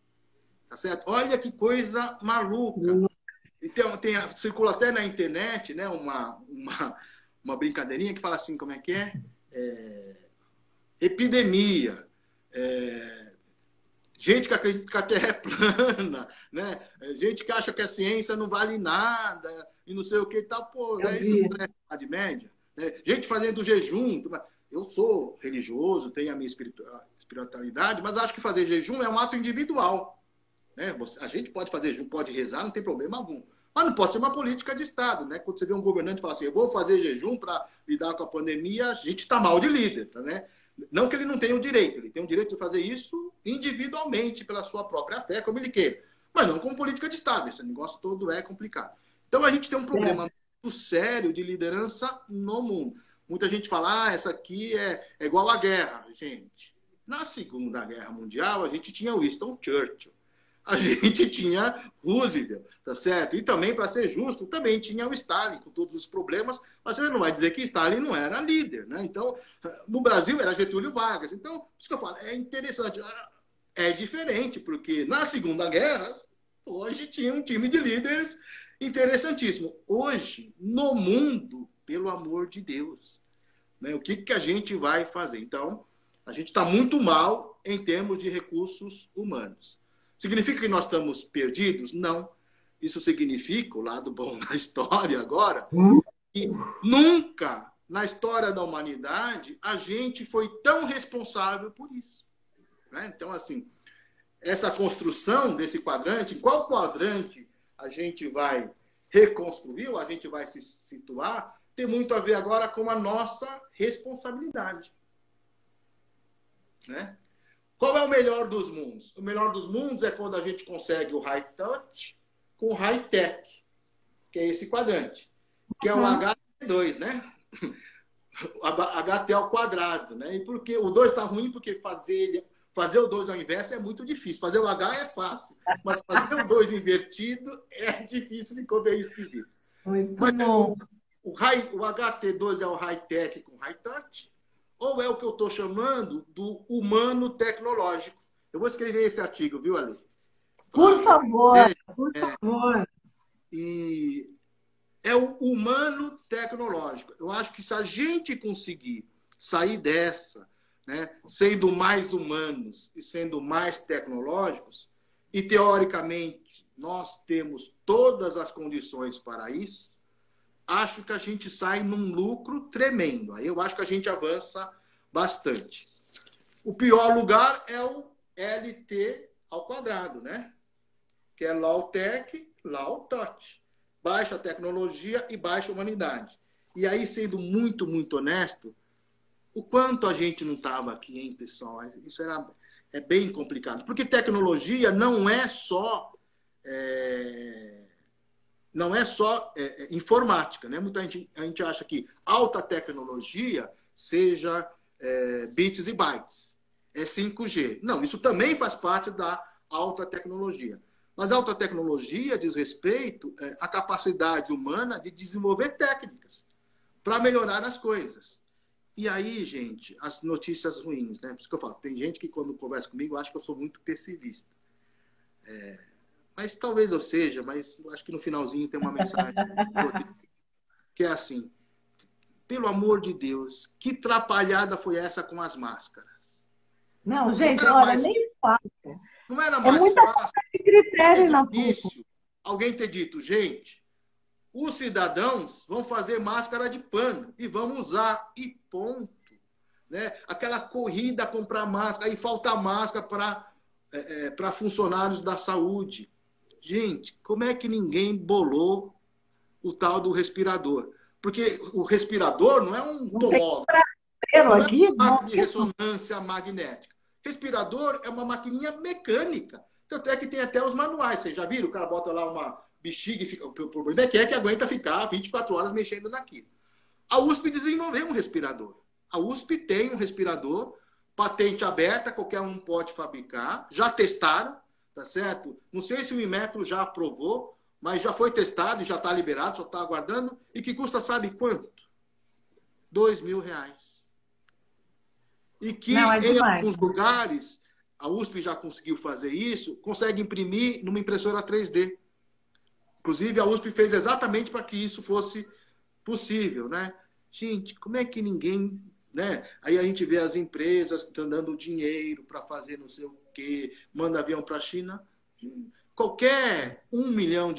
Tá certo? Olha que coisa maluca. Então, circula até na internet, né, uma brincadeirinha que fala assim, como é que é? Epidemia. Gente que acredita que a Terra é plana, né? Gente que acha que a ciência não vale nada e não sei o que e tal. Pô, isso não é Idade Média. Né? Gente fazendo jejum. Eu sou religioso, tenho a minha espiritualidade, mas acho que fazer jejum é um ato individual. Né? A gente pode fazer jejum, pode rezar, não tem problema algum. Mas não pode ser uma política de Estado. Né? Quando você vê um governante falar assim, eu vou fazer jejum para lidar com a pandemia, a gente está mal de líder. Tá, né? Não que ele não tenha o direito, ele tem o direito de fazer isso individualmente, pela sua própria fé, como ele queira. Mas não como política de Estado. Esse negócio todo é complicado. Então a gente tem um problema muito sério de liderança no mundo. Muita gente fala, essa aqui é igual à guerra. Gente, na Segunda Guerra Mundial, a gente tinha Winston Churchill. A gente tinha Roosevelt, tá certo? E também, para ser justo, também tinha o Stalin, com todos os problemas, mas você não vai dizer que Stalin não era líder, né? Então, no Brasil era Getúlio Vargas. Então, isso que eu falo, é interessante. É diferente, porque na Segunda Guerra, hoje tinha um time de líderes interessantíssimo. Hoje, no mundo, pelo amor de Deus, né? O que a gente vai fazer? Então, a gente está muito mal em termos de recursos humanos. Significa que nós estamos perdidos? Não. Isso significa, o lado bom da história agora, que nunca na história da humanidade a gente foi tão responsável por isso. Né? Então, assim, essa construção desse quadrante, em qual quadrante a gente vai reconstruir, ou a gente vai se situar, tem muito a ver agora com a nossa responsabilidade. Né? Qual é o melhor dos mundos? O melhor dos mundos é quando a gente consegue o high touch com o high tech, que é esse quadrante, que é o HT2, né? HT ao quadrado, né? E porque o 2 está ruim, porque fazer o 2 ao inverso é muito difícil. Fazer o H é fácil, mas fazer o 2 invertido é difícil, ficou bem esquisito. Muito mas bom. O HT2 é o high tech com high touch, ou é o que eu estou chamando do humano tecnológico. Eu vou escrever esse artigo, viu, Ale? Por favor, por favor. E é o humano tecnológico. Eu acho que se a gente conseguir sair dessa, né, sendo mais humanos e sendo mais tecnológicos, e teoricamente nós temos todas as condições para isso, acho que a gente sai num lucro tremendo. Aí eu acho que a gente avança bastante. O pior lugar é o LT ao quadrado, né? Que é low tech, low touch. Baixa tecnologia e baixa humanidade. E aí, sendo muito, muito honesto, o quanto a gente não estava aqui, hein, pessoal? Isso é bem complicado. Porque tecnologia não é só... não é só informática, né? Muita gente, a gente acha que alta tecnologia seja bits e bytes, é 5G. Não, isso também faz parte da alta tecnologia. Mas a alta tecnologia diz respeito à capacidade humana de desenvolver técnicas para melhorar as coisas. E aí, gente, as notícias ruins, né? Por isso que eu falo, tem gente que quando conversa comigo acha que eu sou muito pessimista. Mas talvez eu seja, mas eu acho que no finalzinho tem uma mensagem que é assim, pelo amor de Deus, que trapalhada foi essa com as máscaras? Não, gente, olha, nem fala. Não era mais muita fácil de critério na início, alguém ter dito, gente, os cidadãos vão fazer máscara de pano e vão usar, e ponto. Né? Aquela corrida a comprar máscara, aí falta máscara para funcionários da saúde. Gente, como é que ninguém bolou o tal do respirador? Porque o respirador não é um tomógrafo, não é uma máquina de ressonância magnética. Respirador é uma maquininha mecânica. Tanto é que tem até os manuais. Vocês já viram? O cara bota lá uma bexiga e fica... O problema é que aguenta ficar 24 horas mexendo naquilo. A USP desenvolveu um respirador. A USP tem um respirador, patente aberta, qualquer um pode fabricar. Já testaram, tá certo? Não sei se o Inmetro já aprovou, mas já foi testado e já está liberado, só está aguardando. E que custa, sabe quanto? R$2.000. E que Não, é em demais. alguns lugares, a USP já conseguiu fazer isso, consegue imprimir numa impressora 3D. Inclusive, a USP fez exatamente para que isso fosse possível, né? Gente, como é que ninguém, né? Aí a gente vê as empresas dando dinheiro para fazer não sei o quê, manda avião para a China. Qualquer R$ 1 milhão,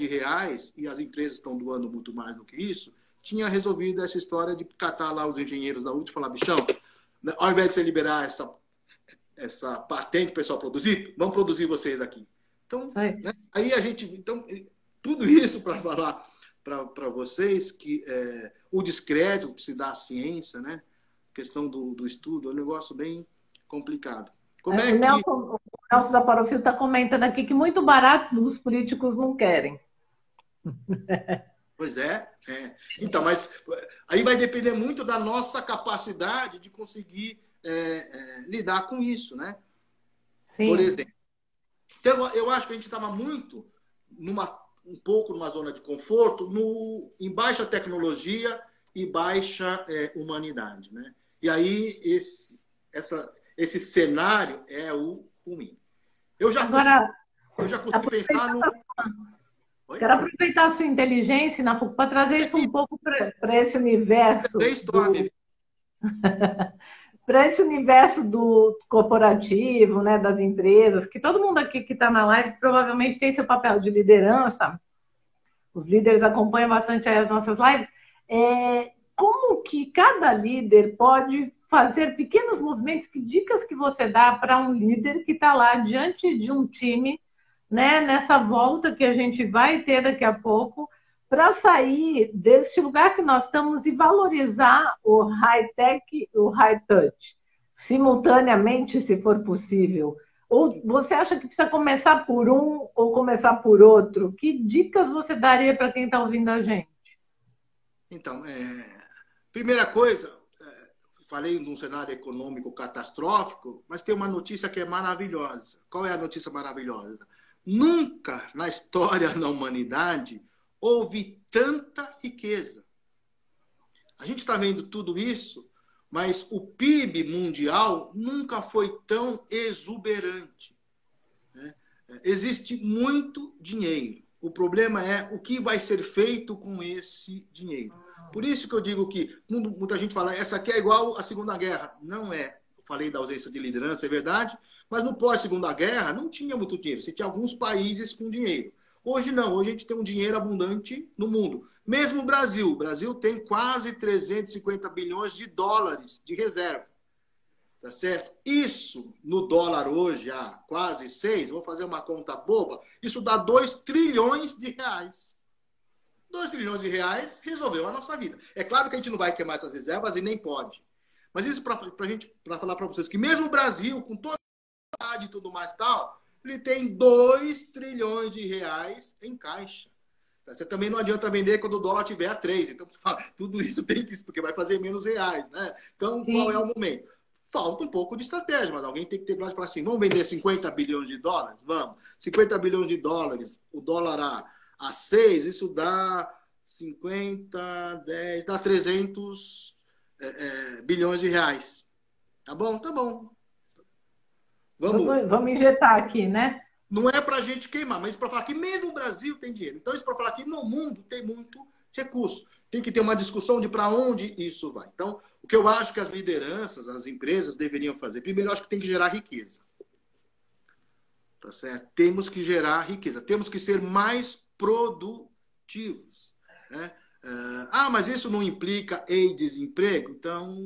e as empresas estão doando muito mais do que isso, tinha resolvido essa história de catar lá os engenheiros da USP e falar, bichão, né, ao invés de você liberar essa patente para o pessoal produzir, vamos produzir vocês aqui. Então, né, aí a gente... Então, tudo isso para falar para vocês que o descrédito que se dá à ciência, né? A questão do estudo é um negócio bem complicado. Como é que... O Nelson da Parofil está comentando aqui que muito barato os políticos não querem. Pois é. Então, mas aí vai depender muito da nossa capacidade de conseguir lidar com isso, né? Sim. Por exemplo. Então, eu acho que a gente estava muito um pouco numa zona de conforto em baixa tecnologia e baixa humanidade, né? E aí esse cenário é o ruim. Eu já consegui pensar no... Quero aproveitar a sua inteligência, Nafuco, para trazer isso um pouco para esse universo para esse universo do corporativo, né, das empresas, que todo mundo aqui que está na live provavelmente tem seu papel de liderança. Os líderes acompanham bastante as nossas lives. Como que cada líder pode fazer pequenos movimentos? Que dicas que você dá para um líder que está lá diante de um time, né, nessa volta que a gente vai ter daqui a pouco, para sair deste lugar que nós estamos e valorizar o high-tech e o high-touch, simultaneamente, se for possível? Ou você acha que precisa começar por um ou começar por outro? Que dicas você daria para quem está ouvindo a gente? Então, primeira coisa, falei de um cenário econômico catastrófico, mas tem uma notícia que é maravilhosa. Qual é a notícia maravilhosa? Nunca na história da humanidade houve tanta riqueza. A gente está vendo tudo isso, mas o PIB mundial nunca foi tão exuberante, né? Existe muito dinheiro. O problema é o que vai ser feito com esse dinheiro. Por isso que eu digo que muita gente fala, essa aqui é igual à Segunda Guerra. Não é. Eu falei da ausência de liderança, é verdade, mas no pós-Segunda Guerra não tinha muito dinheiro. Você tinha alguns países com dinheiro. Hoje não. Hoje a gente tem um dinheiro abundante no mundo. Mesmo o Brasil. O Brasil tem quase 350 bilhões de dólares de reserva. Tá certo? Isso, no dólar hoje, a quase 6, vou fazer uma conta boba, isso dá 2 trilhões de reais. 2 trilhões de reais resolveu a nossa vida. É claro que a gente não vai queimar essas reservas e nem pode. Mas isso para falar para vocês que mesmo o Brasil, com toda a e tudo mais tal, ele tem 2 trilhões de reais em caixa. Você também não adianta vender quando o dólar estiver a 3. Então, você fala, tudo isso tem que... Porque vai fazer menos reais, né? Então, sim, qual é o momento? Falta um pouco de estratégia, mas alguém tem que ter coragem de falar assim, vamos vender 50 bilhões de dólares? Vamos. 50 bilhões de dólares, o dólar a 6, isso dá 50, 10, dá 300 bilhões de reais. Tá bom? Tá bom. Vamos injetar aqui, né? Não é para a gente queimar, mas para falar que mesmo o Brasil tem dinheiro. Então, isso para falar que no mundo tem muito recurso. Tem que ter uma discussão de para onde isso vai. Então, o que eu acho que as lideranças, as empresas deveriam fazer, primeiro, eu acho que tem que gerar riqueza. Tá certo? Temos que gerar riqueza. Temos que ser mais produtivos, né? Mas isso não implica em desemprego? Então,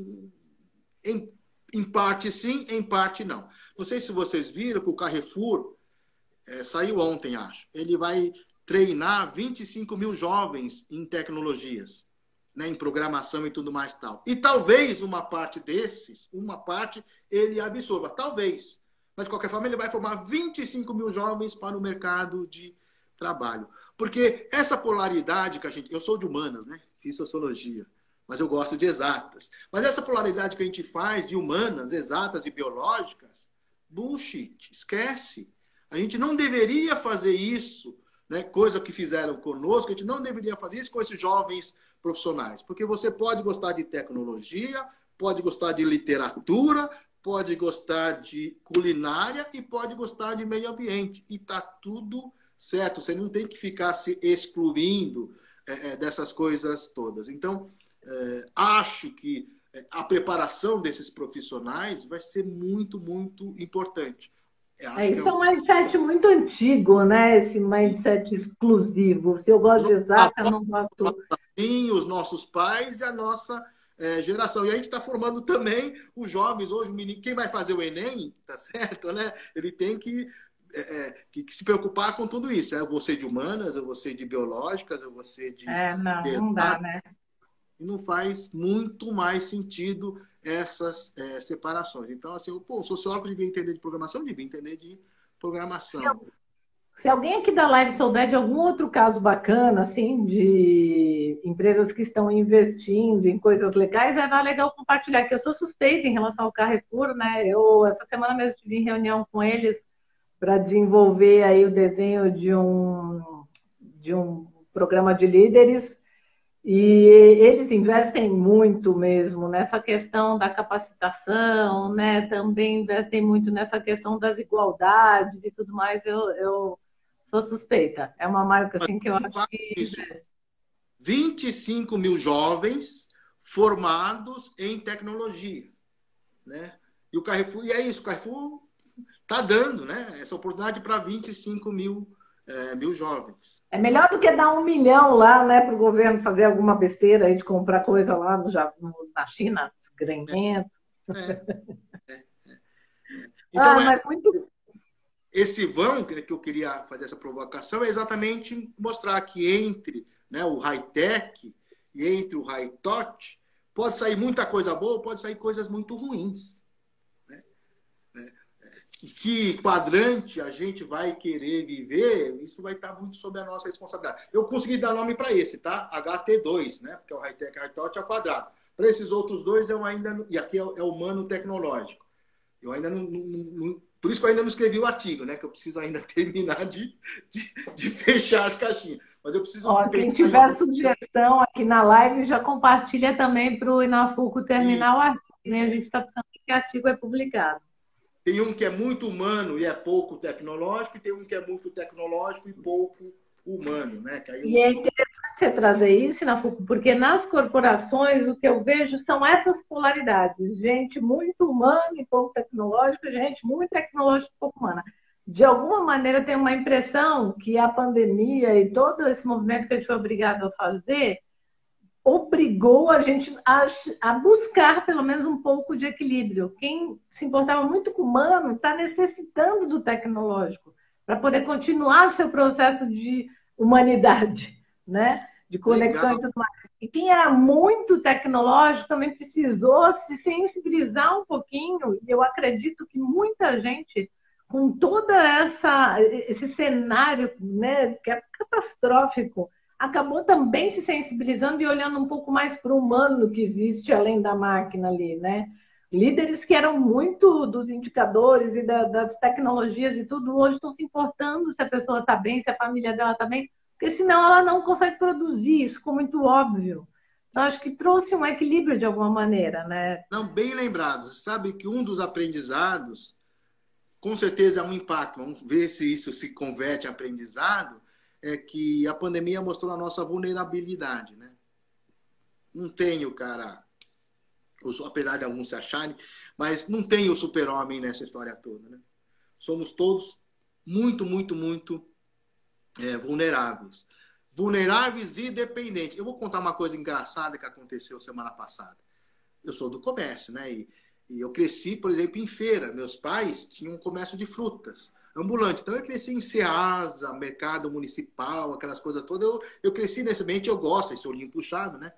em parte sim, em parte não. Não sei se vocês viram que o Carrefour saiu ontem, acho. Ele vai treinar 25 mil jovens em tecnologias, né, em programação e tudo mais tal. E talvez uma parte desses, ele absorva. Talvez. Mas, de qualquer forma, ele vai formar 25 mil jovens para o mercado de trabalho. Porque essa polaridade que a gente... Eu sou de humanas, né? Fiz sociologia, mas eu gosto de exatas. Mas essa polaridade que a gente faz de humanas, exatas e biológicas, bullshit, esquece. A gente não deveria fazer isso, né? Coisa que fizeram conosco, a gente não deveria fazer isso com esses jovens profissionais. Porque você pode gostar de tecnologia, pode gostar de literatura, pode gostar de culinária e pode gostar de meio ambiente. E tá tudo certo. Você não tem que ficar se excluindo dessas coisas todas. Então, acho que a preparação desses profissionais vai ser muito, muito importante. Acho que Isso é um mindset muito antigo, né? Esse mindset exclusivo. Se eu gosto de exata, eu não gosto. os nossos pais e a nossa geração. E a gente está formando também os jovens. Hoje, o menino, quem vai fazer o Enem, tá certo, né? Ele tem que se preocupar com tudo isso. Eu vou ser de humanas, eu vou ser de biológicas, eu vou ser de... Não dá, né? E não faz muito mais sentido essas separações. Então, assim, o sociólogo devia entender de programação, devia entender de programação. Se alguém aqui da live souber de algum outro caso bacana, assim, de empresas que estão investindo em coisas legais, é legal compartilhar, que eu sou suspeita em relação ao Carrefour, né? Eu, essa semana mesmo, estive em reunião com eles para desenvolver aí o desenho de um programa de líderes. E eles investem muito mesmo nessa questão da capacitação, né? Também investem muito nessa questão das igualdades e tudo mais. Eu sou suspeita. É uma marca assim que eu acho que Isso. 25 mil jovens formados em tecnologia, né? E o Carrefour, e é isso, o Carrefour está dando, né? Essa oportunidade para 25 mil jovens. É melhor do que dar 1 milhão lá, né, para o governo fazer alguma besteira aí de comprar coisa lá na China, desgrenhento. Então, Mas muito. esse vão que eu queria fazer essa provocação é exatamente mostrar que entre, né, o high-tech e entre o high-tech pode sair muita coisa boa, pode sair coisas muito ruins. Né? E que quadrante a gente vai querer viver, isso vai estar muito sob a nossa responsabilidade. Eu consegui dar nome para esse, tá? HT2, né? Porque o high-tech e high-tech é o quadrado. Para esses outros dois, eu ainda... E aqui é o humano tecnológico. Eu ainda não... Por isso que eu ainda não escrevi o artigo, né? Que eu preciso ainda terminar de fechar as caixinhas. Mas eu preciso Quem tiver sugestão aqui na live, já compartilha também para o Inafuco terminar o artigo. Né? A gente está precisando que o artigo é publicado. Tem um que é muito humano e é pouco tecnológico, e tem um que é muito tecnológico e pouco humano, né? E é interessante você trazer isso, Inafuco, porque nas corporações o que eu vejo são essas polaridades. Gente muito humana e pouco tecnológica, gente muito tecnológica e pouco humana. De alguma maneira, eu tenho uma impressão que a pandemia e todo esse movimento que a gente foi obrigado a fazer obrigou a gente a buscar pelo menos um pouco de equilíbrio. Quem se importava muito com o humano está necessitando do tecnológico para poder continuar seu processo de humanidade, né? De conexão. Legal. E tudo mais. E quem era muito tecnológico também precisou se sensibilizar um pouquinho, e eu acredito que muita gente, com toda esse cenário, né, que é catastrófico, acabou também se sensibilizando e olhando um pouco mais para o humano que existe além da máquina ali, né? Líderes que eram muito dos indicadores e das tecnologias e tudo, hoje estão se importando se a pessoa está bem, se a família dela está bem, porque senão ela não consegue produzir, isso ficou muito óbvio. Então, acho que trouxe um equilíbrio de alguma maneira, né? Não, bem lembrado. Sabe que um dos aprendizados, com certeza é um impacto, vamos ver se isso se converte em aprendizado, é que a pandemia mostrou a nossa vulnerabilidade, né? Não tem o cara, apesar de alguns se acharem, mas não tem o super-homem nessa história toda, né? Somos todos muito, muito, muito vulneráveis. Vulneráveis e dependentes. Eu vou contar uma coisa engraçada que aconteceu semana passada. Eu sou do comércio, né? E eu cresci, por exemplo, em feira. Meus pais tinham um comércio de frutas ambulante. Então, eu cresci em Ceasa, mercado municipal, aquelas coisas todas. Eu cresci nesse ambiente, eu gosto, esse olhinho puxado, né?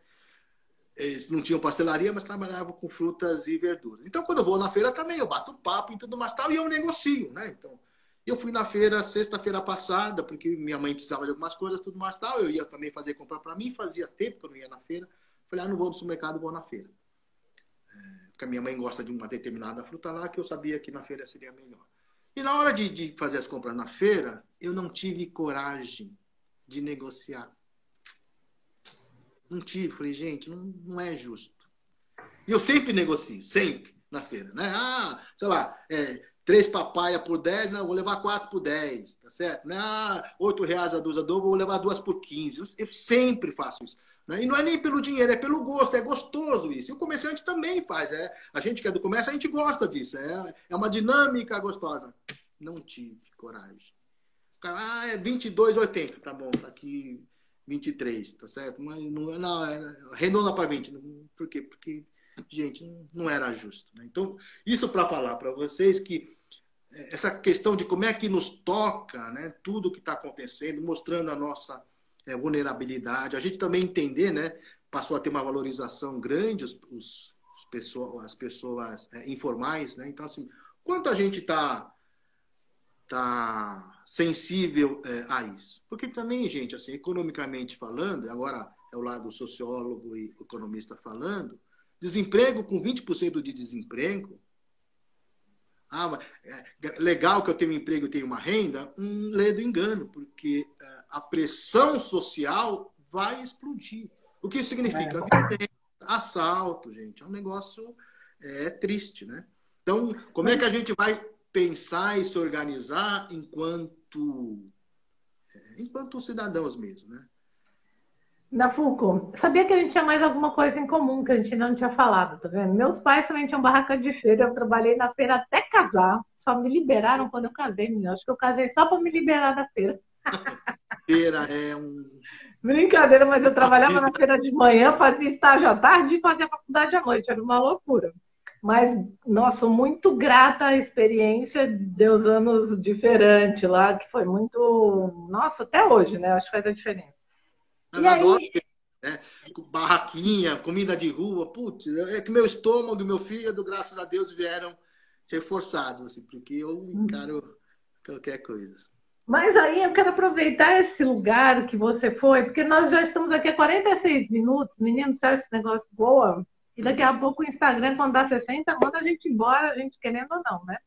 Eles não tinham pastelaria, mas trabalhavam com frutas e verduras. Então, quando eu vou na feira também, eu bato papo e tudo mais tal, e eu negocio, né? Então, eu fui na feira sexta-feira passada, porque minha mãe precisava de algumas coisas, tudo mais tal. Eu ia também fazer comprar para mim, fazia tempo que eu não ia na feira. Falei, não vou no supermercado, vou na feira. Porque a minha mãe gosta de uma determinada fruta lá, que eu sabia que na feira seria melhor. E na hora de fazer as compras na feira, eu não tive coragem de negociar. Não tive. Falei, gente, não é justo. E eu sempre negocio, sempre. na feira, né? Ah, sei lá, 3 papaya por 10, não, vou levar 4 por 10, tá certo? Ah, R$ 8 a dúzia, vou levar 2 por 15. Eu sempre faço isso. Né? E não é nem pelo dinheiro, é pelo gosto, é gostoso isso. E o comerciante também faz. A gente que é do comércio, a gente gosta disso. É uma dinâmica gostosa. Não tive coragem. O cara, é 22,80. Tá bom, tá aqui 23, tá certo? Mas não arredonda para 20. Por quê? Porque, gente, não era justo. Né? Então, isso para falar para vocês que essa questão de como é que nos toca, né, tudo que está acontecendo, mostrando a nossa vulnerabilidade, a gente também entender, né, passou a ter uma valorização grande as pessoas informais, né? Então, assim, quanto a gente está sensível a isso? Porque também, gente, assim, economicamente falando, agora é o lado sociólogo e economista falando, desemprego com 20% de desemprego. Legal que eu tenho um emprego e tenho uma renda, ledo engano, porque a pressão social vai explodir. O que isso significa? Violência, assalto, gente. É um negócio triste, né? Então, como é que a gente vai pensar e se organizar enquanto cidadãos mesmo, né? Nafuco, sabia que a gente tinha mais alguma coisa em comum que a gente não tinha falado, tá vendo? Meus pais também tinham barraca de feira, eu trabalhei na feira até casar, só me liberaram quando eu casei, menina. Acho que eu casei só para me liberar da feira. Feira Brincadeira, mas eu trabalhava na feira de manhã, fazia estágio à tarde e fazia faculdade à noite, era uma loucura. Mas, nossa, sou muito grata à experiência de uns anos diferente lá, que foi muito. Nossa, até hoje, né? Acho que faz a diferença. Mas E adoro, aí, né? Barraquinha, comida de rua. Putz, é que meu estômago e meu fígado, graças a Deus, vieram reforçados, assim, porque eu encaro qualquer coisa. mas aí eu quero aproveitar esse lugar que você foi, porque nós já estamos aqui há 46 minutos, menino, sabe esse negócio boa? E daqui a pouco o Instagram, quando dá 60, manda a gente embora, a gente querendo ou não, né?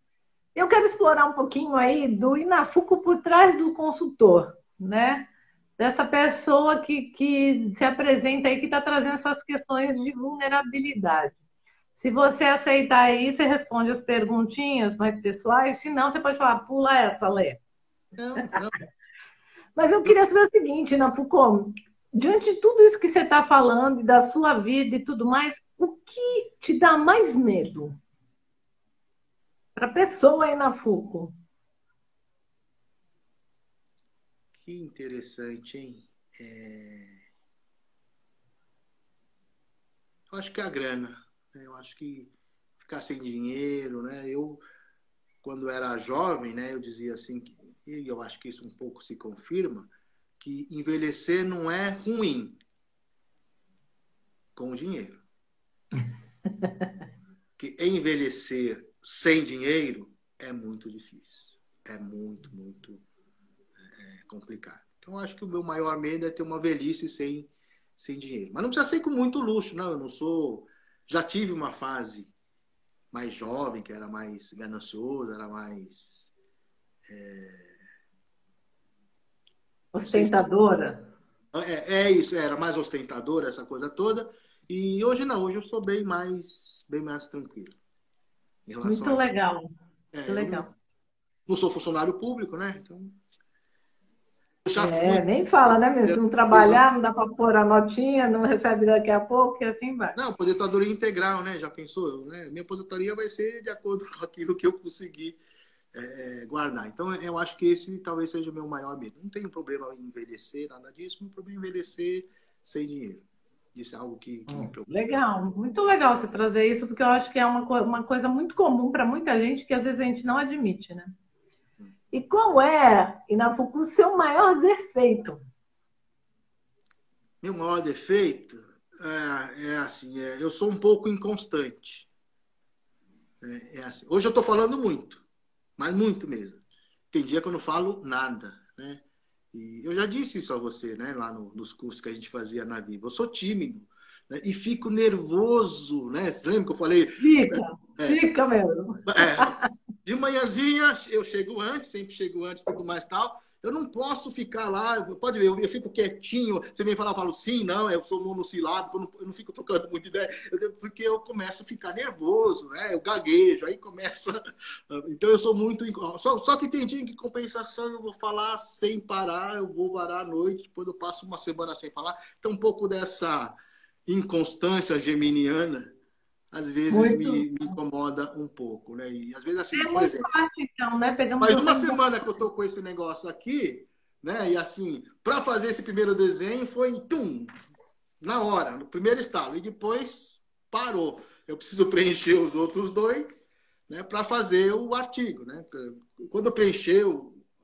Eu quero explorar um pouquinho aí do Inafuco por trás do consultor, né? Dessa pessoa que se apresenta aí, que está trazendo essas questões de vulnerabilidade. Se você aceitar aí, você responde as perguntinhas mais pessoais, se não, você pode falar, pula essa, Lê. Não, não. Mas eu queria saber o seguinte, Nafuco, diante de tudo isso que você está falando, e da sua vida e tudo mais, o que te dá mais medo? Para a pessoa aí, Nafuco. Que interessante, hein? Eu acho que é a grana. Né? Eu acho que ficar sem dinheiro, né? Eu, quando era jovem, né, eu dizia assim, e eu acho que isso um pouco se confirma, que envelhecer não é ruim com o dinheiro. Que envelhecer sem dinheiro é muito difícil. É muito, muito complicado. Então, acho que o meu maior medo é ter uma velhice sem dinheiro. Mas não precisa ser com muito luxo, não. Eu não sou... Já tive uma fase mais jovem, que era mais ganancioso, era mais... Ostentadora? Isso, era mais ostentadora, essa coisa toda. E hoje não, hoje eu sou bem mais tranquilo. Em relação Muito a... legal. Muito eu legal. não sou funcionário público, né? Então, eu já fui... Nem fala, né, meu? Se não trabalhar, não dá para pôr a notinha, não recebe daqui a pouco e assim vai. Não, aposentadoria integral, né? Já pensou? Né? Minha aposentadoria vai ser de acordo com aquilo que eu conseguir guardar. Então, eu acho que esse talvez seja o meu maior medo. Não tenho problema em envelhecer, nada disso, meu problema é envelhecer sem dinheiro. Isso é algo que me preocupa. Legal, muito legal você trazer isso, porque eu acho que é uma coisa muito comum para muita gente que às vezes a gente não admite, né? E qual é, Inafuku, o seu maior defeito? Meu maior defeito assim, eu sou um pouco inconstante. Assim. Hoje eu estou falando muito, mas muito mesmo. Tem dia que eu não falo nada, né? E eu já disse isso a você, né? Lá nos cursos que a gente fazia na Viva. Eu sou tímido, né? E fico nervoso, né? Você lembra que eu falei? Fica mesmo. De manhãzinha, eu chego antes, sempre chego antes, tudo mais tal. Eu não posso ficar lá, pode ver, eu fico quietinho, você vem falar, eu falo sim, não, eu sou monossilábico, eu não fico trocando muita ideia, porque eu começo a ficar nervoso, né? Eu gaguejo, aí começa. Então eu sou muito. Só que tem dia que compensação eu vou falar sem parar, eu vou varar a noite, depois eu passo uma semana sem falar. Então um pouco dessa inconstância geminiana às vezes Muito. me incomoda um pouco, né? E às vezes assim, por Temos exemplo. sorte, então, né? Pegamos Faz uma você. semana que eu tô com esse negócio aqui, né? E assim, para fazer esse primeiro desenho foi tum, na hora, no primeiro estalo. E depois parou. Eu preciso preencher os outros dois, né? Para fazer o artigo, né? Quando eu preencher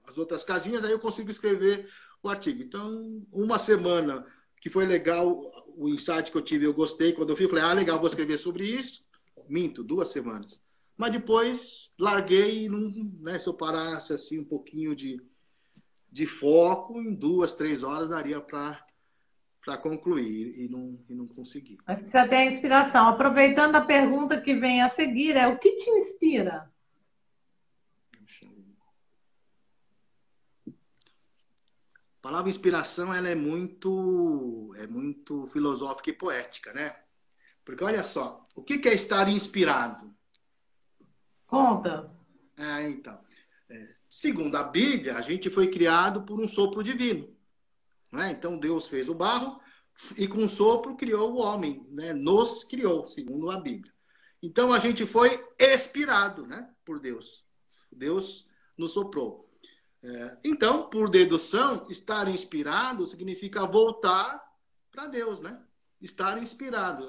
as outras casinhas, aí eu consigo escrever o artigo. Então, uma semana que foi legal, o insight que eu tive, eu gostei. Quando eu vi, eu falei, legal, vou escrever sobre isso. Minto, 2 semanas. Mas depois larguei, não, né, se eu parasse assim um pouquinho de foco, em 2, 3 horas daria para concluir e não consegui. Mas precisa ter a inspiração. Aproveitando a pergunta que vem a seguir, o que te inspira? A palavra inspiração ela é muito filosófica e poética, né? Porque olha só, o que é estar inspirado? Conta. Então, segundo a Bíblia, a gente foi criado por um sopro divino, né? Então Deus fez o barro e com um sopro criou o homem, né? Nos criou, segundo a Bíblia. Então a gente foi expirado, né? Por Deus. Deus nos soprou. Então, por dedução, estar inspirado significa voltar para Deus, né? Estar inspirado.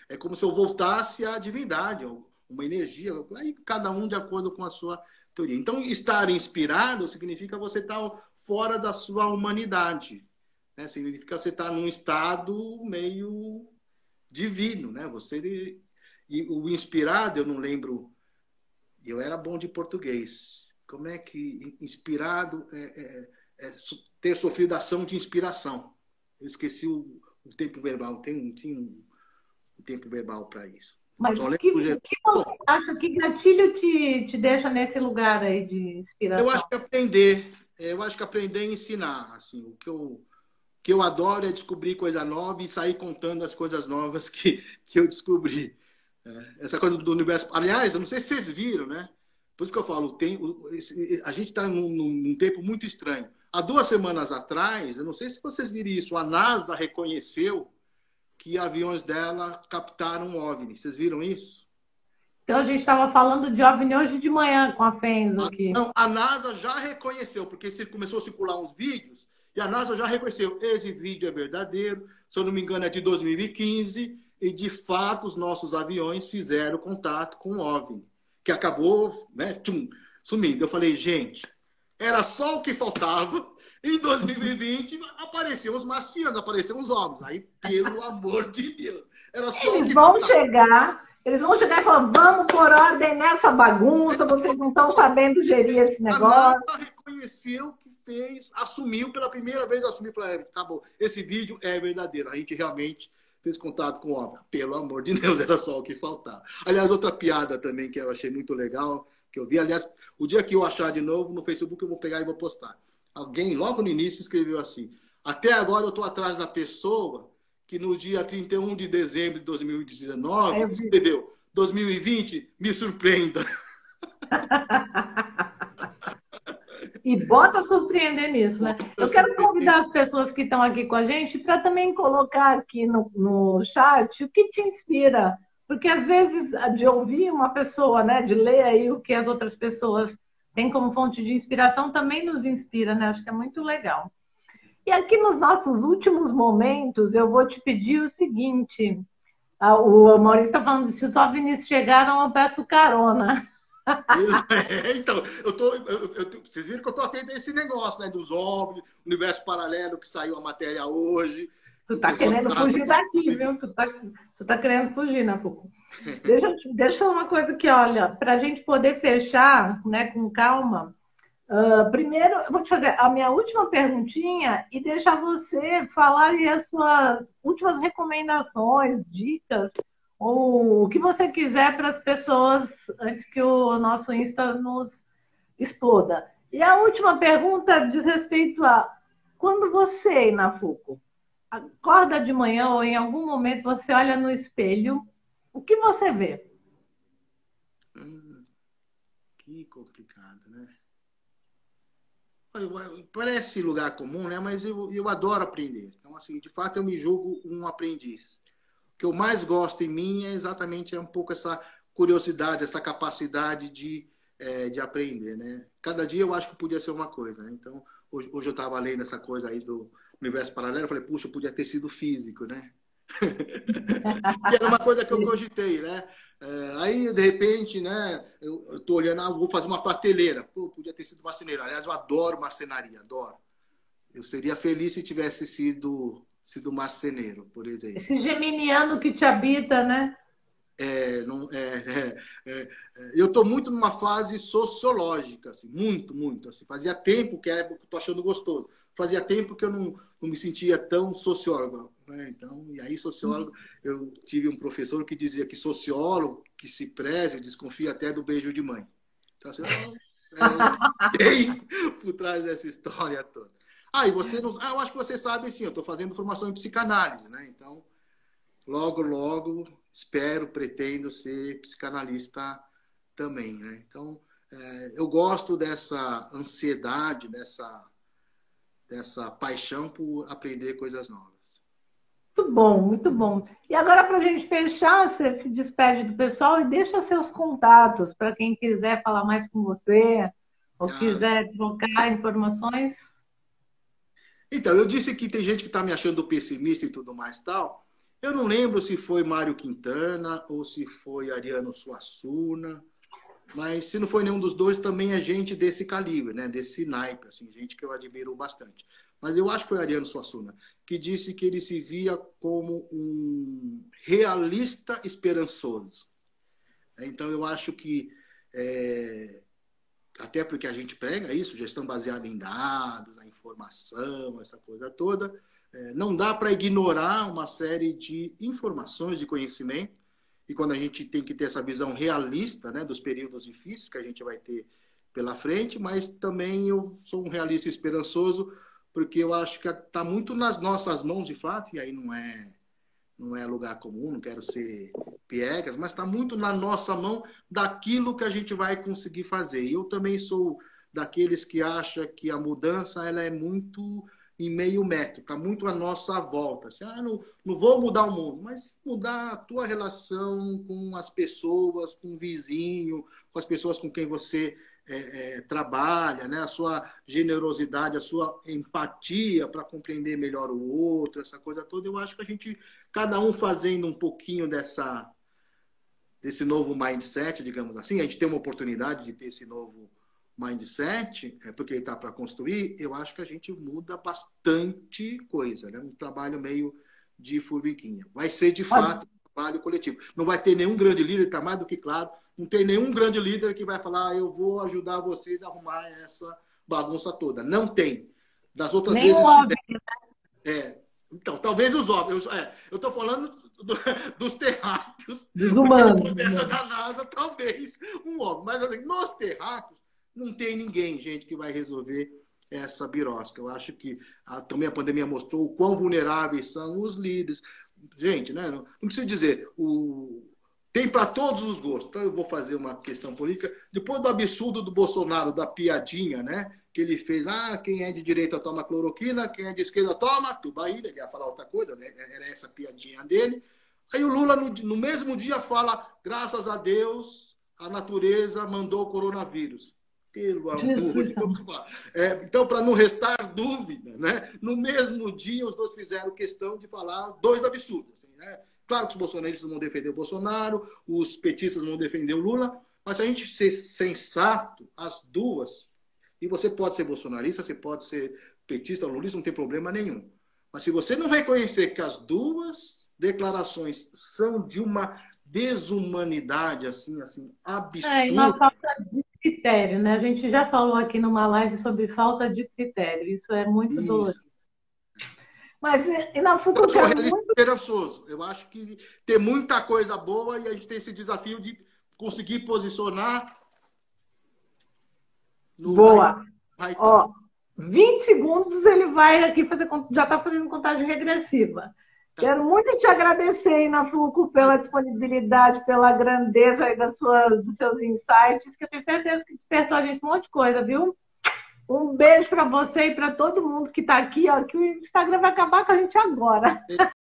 É como se eu voltasse à divindade, uma energia. Aí cada um de acordo com a sua teoria. Então, estar inspirado significa você estar fora da sua humanidade. Né? Significa você estar num estado meio divino, né? E o inspirado, eu não lembro, eu era bom de português. Como é que inspirado ter sofrido ação de inspiração? Eu esqueci o tempo verbal, tem um tempo verbal para isso. Mas Só o lembro que, do o que você acha, que gatilho te deixa nesse lugar aí de Eu inspiração? acho que aprender a ensinar, assim, que eu adoro é descobrir coisa nova e sair contando as coisas novas que eu descobri. Essa coisa do universo. Aliás, eu não sei se vocês viram, né? Por isso que eu falo, a gente está num tempo muito estranho. Há 2 semanas atrás, eu não sei se vocês viram isso, a NASA reconheceu que aviões dela captaram um OVNI. Vocês viram isso? Então, a gente estava falando de OVNI hoje de manhã com a FENS aqui. Não, a NASA já reconheceu, porque começou a circular uns vídeos, e a NASA já reconheceu, esse vídeo é verdadeiro, se eu não me engano é de 2015, e de fato os nossos aviões fizeram contato com o OVNI, que acabou, né, sumindo. Eu falei, gente, era só o que faltava. Em 2020 apareceram os marcianos, apareceram os OVNIs. Aí, pelo amor de Deus, era só o Eles que vão faltava. eles vão chegar e falar, vamos pôr ordem nessa bagunça, vocês não estão sabendo gerir esse A negócio. NASA reconheceu que fez, assumiu pela primeira vez, tá bom, esse vídeo é verdadeiro. A gente realmente fez contato com o OVNI. Pelo amor de Deus, era só o que faltava. Aliás, outra piada também que eu achei muito legal, que eu vi, aliás, o dia que eu achar de novo no Facebook, eu vou pegar e vou postar. Alguém, logo no início, escreveu assim, até agora eu estou atrás da pessoa que no dia 31 de dezembro de 2019 escreveu 2020, me surpreenda. E bota surpreender nisso, né? Eu quero convidar as pessoas que estão aqui com a gente para também colocar aqui no chat o que te inspira. Porque às vezes, de ouvir uma pessoa, né, de ler aí o que as outras pessoas têm como fonte de inspiração, também nos inspira, né? Acho que é muito legal. E aqui nos nossos últimos momentos, eu vou te pedir o seguinte: o Maurício está falando, se os OVNIs chegaram, eu peço carona. Então, vocês viram que eu estou atento a esse negócio, né? Dos OVNIs, universo paralelo, que saiu a matéria hoje. Tu tá querendo fugir daqui, viu? Tu tá querendo fugir, Nabuco. Deixa eu falar uma coisa aqui, olha, para a gente poder fechar, né, com calma. Primeiro, eu vou te fazer a minha última perguntinha e deixar você falar aí as suas últimas recomendações, dicas, ou o que você quiser para as pessoas antes que o nosso Insta nos exploda. E a última pergunta diz respeito a quando você, Inafuco, acorda de manhã ou em algum momento você olha no espelho, o que você vê? Que complicado, né? Parece lugar comum, né? Mas eu adoro aprender. Então, assim, de fato, eu me julgo um aprendiz. O que eu mais gosto em mim é exatamente um pouco essa curiosidade, essa capacidade de aprender, né? Cada dia eu acho que podia ser uma coisa, né? Então, hoje eu estava lendo essa coisa aí do universo paralelo, eu falei, puxa, eu podia ter sido físico, né? Que era uma coisa que eu cogitei, né? Aí, de repente, né, eu tô olhando, vou fazer uma prateleira. Pô, podia ter sido marceneiro. Aliás, eu adoro marcenaria, adoro. Eu seria feliz se tivesse sido marceneiro, por exemplo. Esse geminiano que te habita, né? Não, eu estou muito numa fase sociológica, assim, muito, muito. Assim, fazia tempo que estou achando gostoso. Fazia tempo que eu não me sentia tão sociólogo, né? Então, e aí sociólogo, eu tive um professor que dizia que sociólogo que se preze desconfia até do beijo de mãe. Então, assim, tem por trás dessa história toda. E você não, eu acho que você sabe, assim, eu estou fazendo formação em psicanálise, né? Então, logo, logo, espero, pretendo ser psicanalista também, né? Então, eu gosto dessa ansiedade, dessa paixão por aprender coisas novas. Muito bom, muito bom. E agora, para a gente fechar, você se despede do pessoal e deixa seus contatos para quem quiser falar mais com você ou Ah, quiser trocar informações. então, eu disse que tem gente que está me achando pessimista e tudo mais tal. Eu não lembro se foi Mário Quintana ou se foi Ariano Suassuna, mas se não foi nenhum dos dois, também é gente desse calibre, né? Desse naipe, assim, gente que eu admiro bastante. Mas eu acho que foi Ariano Suassuna, que disse que ele se via como um realista esperançoso. Então, eu acho que, até porque a gente prega isso, gestão baseada em dados, na informação, essa coisa toda, não dá para ignorar uma série de informações, de conhecimento, e quando a gente tem que ter essa visão realista, né, dos períodos difíceis que a gente vai ter pela frente, mas também eu sou um realista esperançoso, porque eu acho que está muito nas nossas mãos, de fato, e aí não é lugar comum, não quero ser piegas, mas está muito na nossa mão daquilo que a gente vai conseguir fazer. E eu também sou daqueles que acham que a mudança ela é muito em meio metro, está muito à nossa volta. Assim, não vou mudar o mundo, mas mudar a tua relação com as pessoas, com o vizinho, com as pessoas com quem você trabalha, né? A sua generosidade, a sua empatia para compreender melhor o outro, essa coisa toda. Eu acho que a gente, cada um fazendo um pouquinho desse novo mindset, digamos assim, a gente tem uma oportunidade de ter esse novo mindset, porque ele está para construir, eu acho que a gente muda bastante coisa, né? Um trabalho meio de formiguinha. Vai ser, de fato, um trabalho coletivo. Não vai ter nenhum grande líder, está mais do que claro, não tem nenhum grande líder que vai falar, eu vou ajudar vocês a arrumar essa bagunça toda. Não tem. Das outras Nem vezes óbvio. então, talvez os óbvios. Eu estou falando dos terráqueos, Dos porque humanos. depois dessa da NASA, talvez um óbvio. Mas assim, nos terráqueos, não tem ninguém, gente, que vai resolver essa birosca. Eu acho que também a pandemia mostrou o quão vulneráveis são os líderes. Gente, né? Não preciso dizer, tem para todos os gostos. Então, eu vou fazer uma questão política. Depois do absurdo do Bolsonaro, da piadinha, né? Que ele fez, quem é de direita toma cloroquina, quem é de esquerda toma tubaína, ele ia falar outra coisa, né? Era essa piadinha dele. Aí o Lula, no mesmo dia, fala, graças a Deus, a natureza mandou o coronavírus. Pelo amor de Deus. Então, para não restar dúvida, né? No mesmo dia, os dois fizeram questão de falar dois absurdos. Assim, né? Claro que os bolsonaristas vão defender o Bolsonaro, os petistas vão defender o Lula, mas se a gente ser sensato, as duas, e você pode ser bolsonarista, você pode ser petista, lulista, não tem problema nenhum. Mas se você não reconhecer que as duas declarações são de uma desumanidade assim absurda. E uma falta de critério, né? A gente já falou aqui numa live sobre falta de critério. Isso é muito dolorido. Isso. Mas, Inafuco, Eu eu sou quero realista muito. esperançoso. Eu acho que tem muita coisa boa e a gente tem esse desafio de conseguir posicionar no Boa. Vai estar. Ó, 20 segundos ele vai aqui fazer, já está fazendo contagem regressiva. Tá. Quero muito te agradecer, Inafuco, pela disponibilidade, pela grandeza aí dos seus insights, que eu tenho certeza que despertou a gente um monte de coisa, viu? Um beijo para você e para todo mundo que está aqui, ó, que o Instagram vai acabar com a gente agora.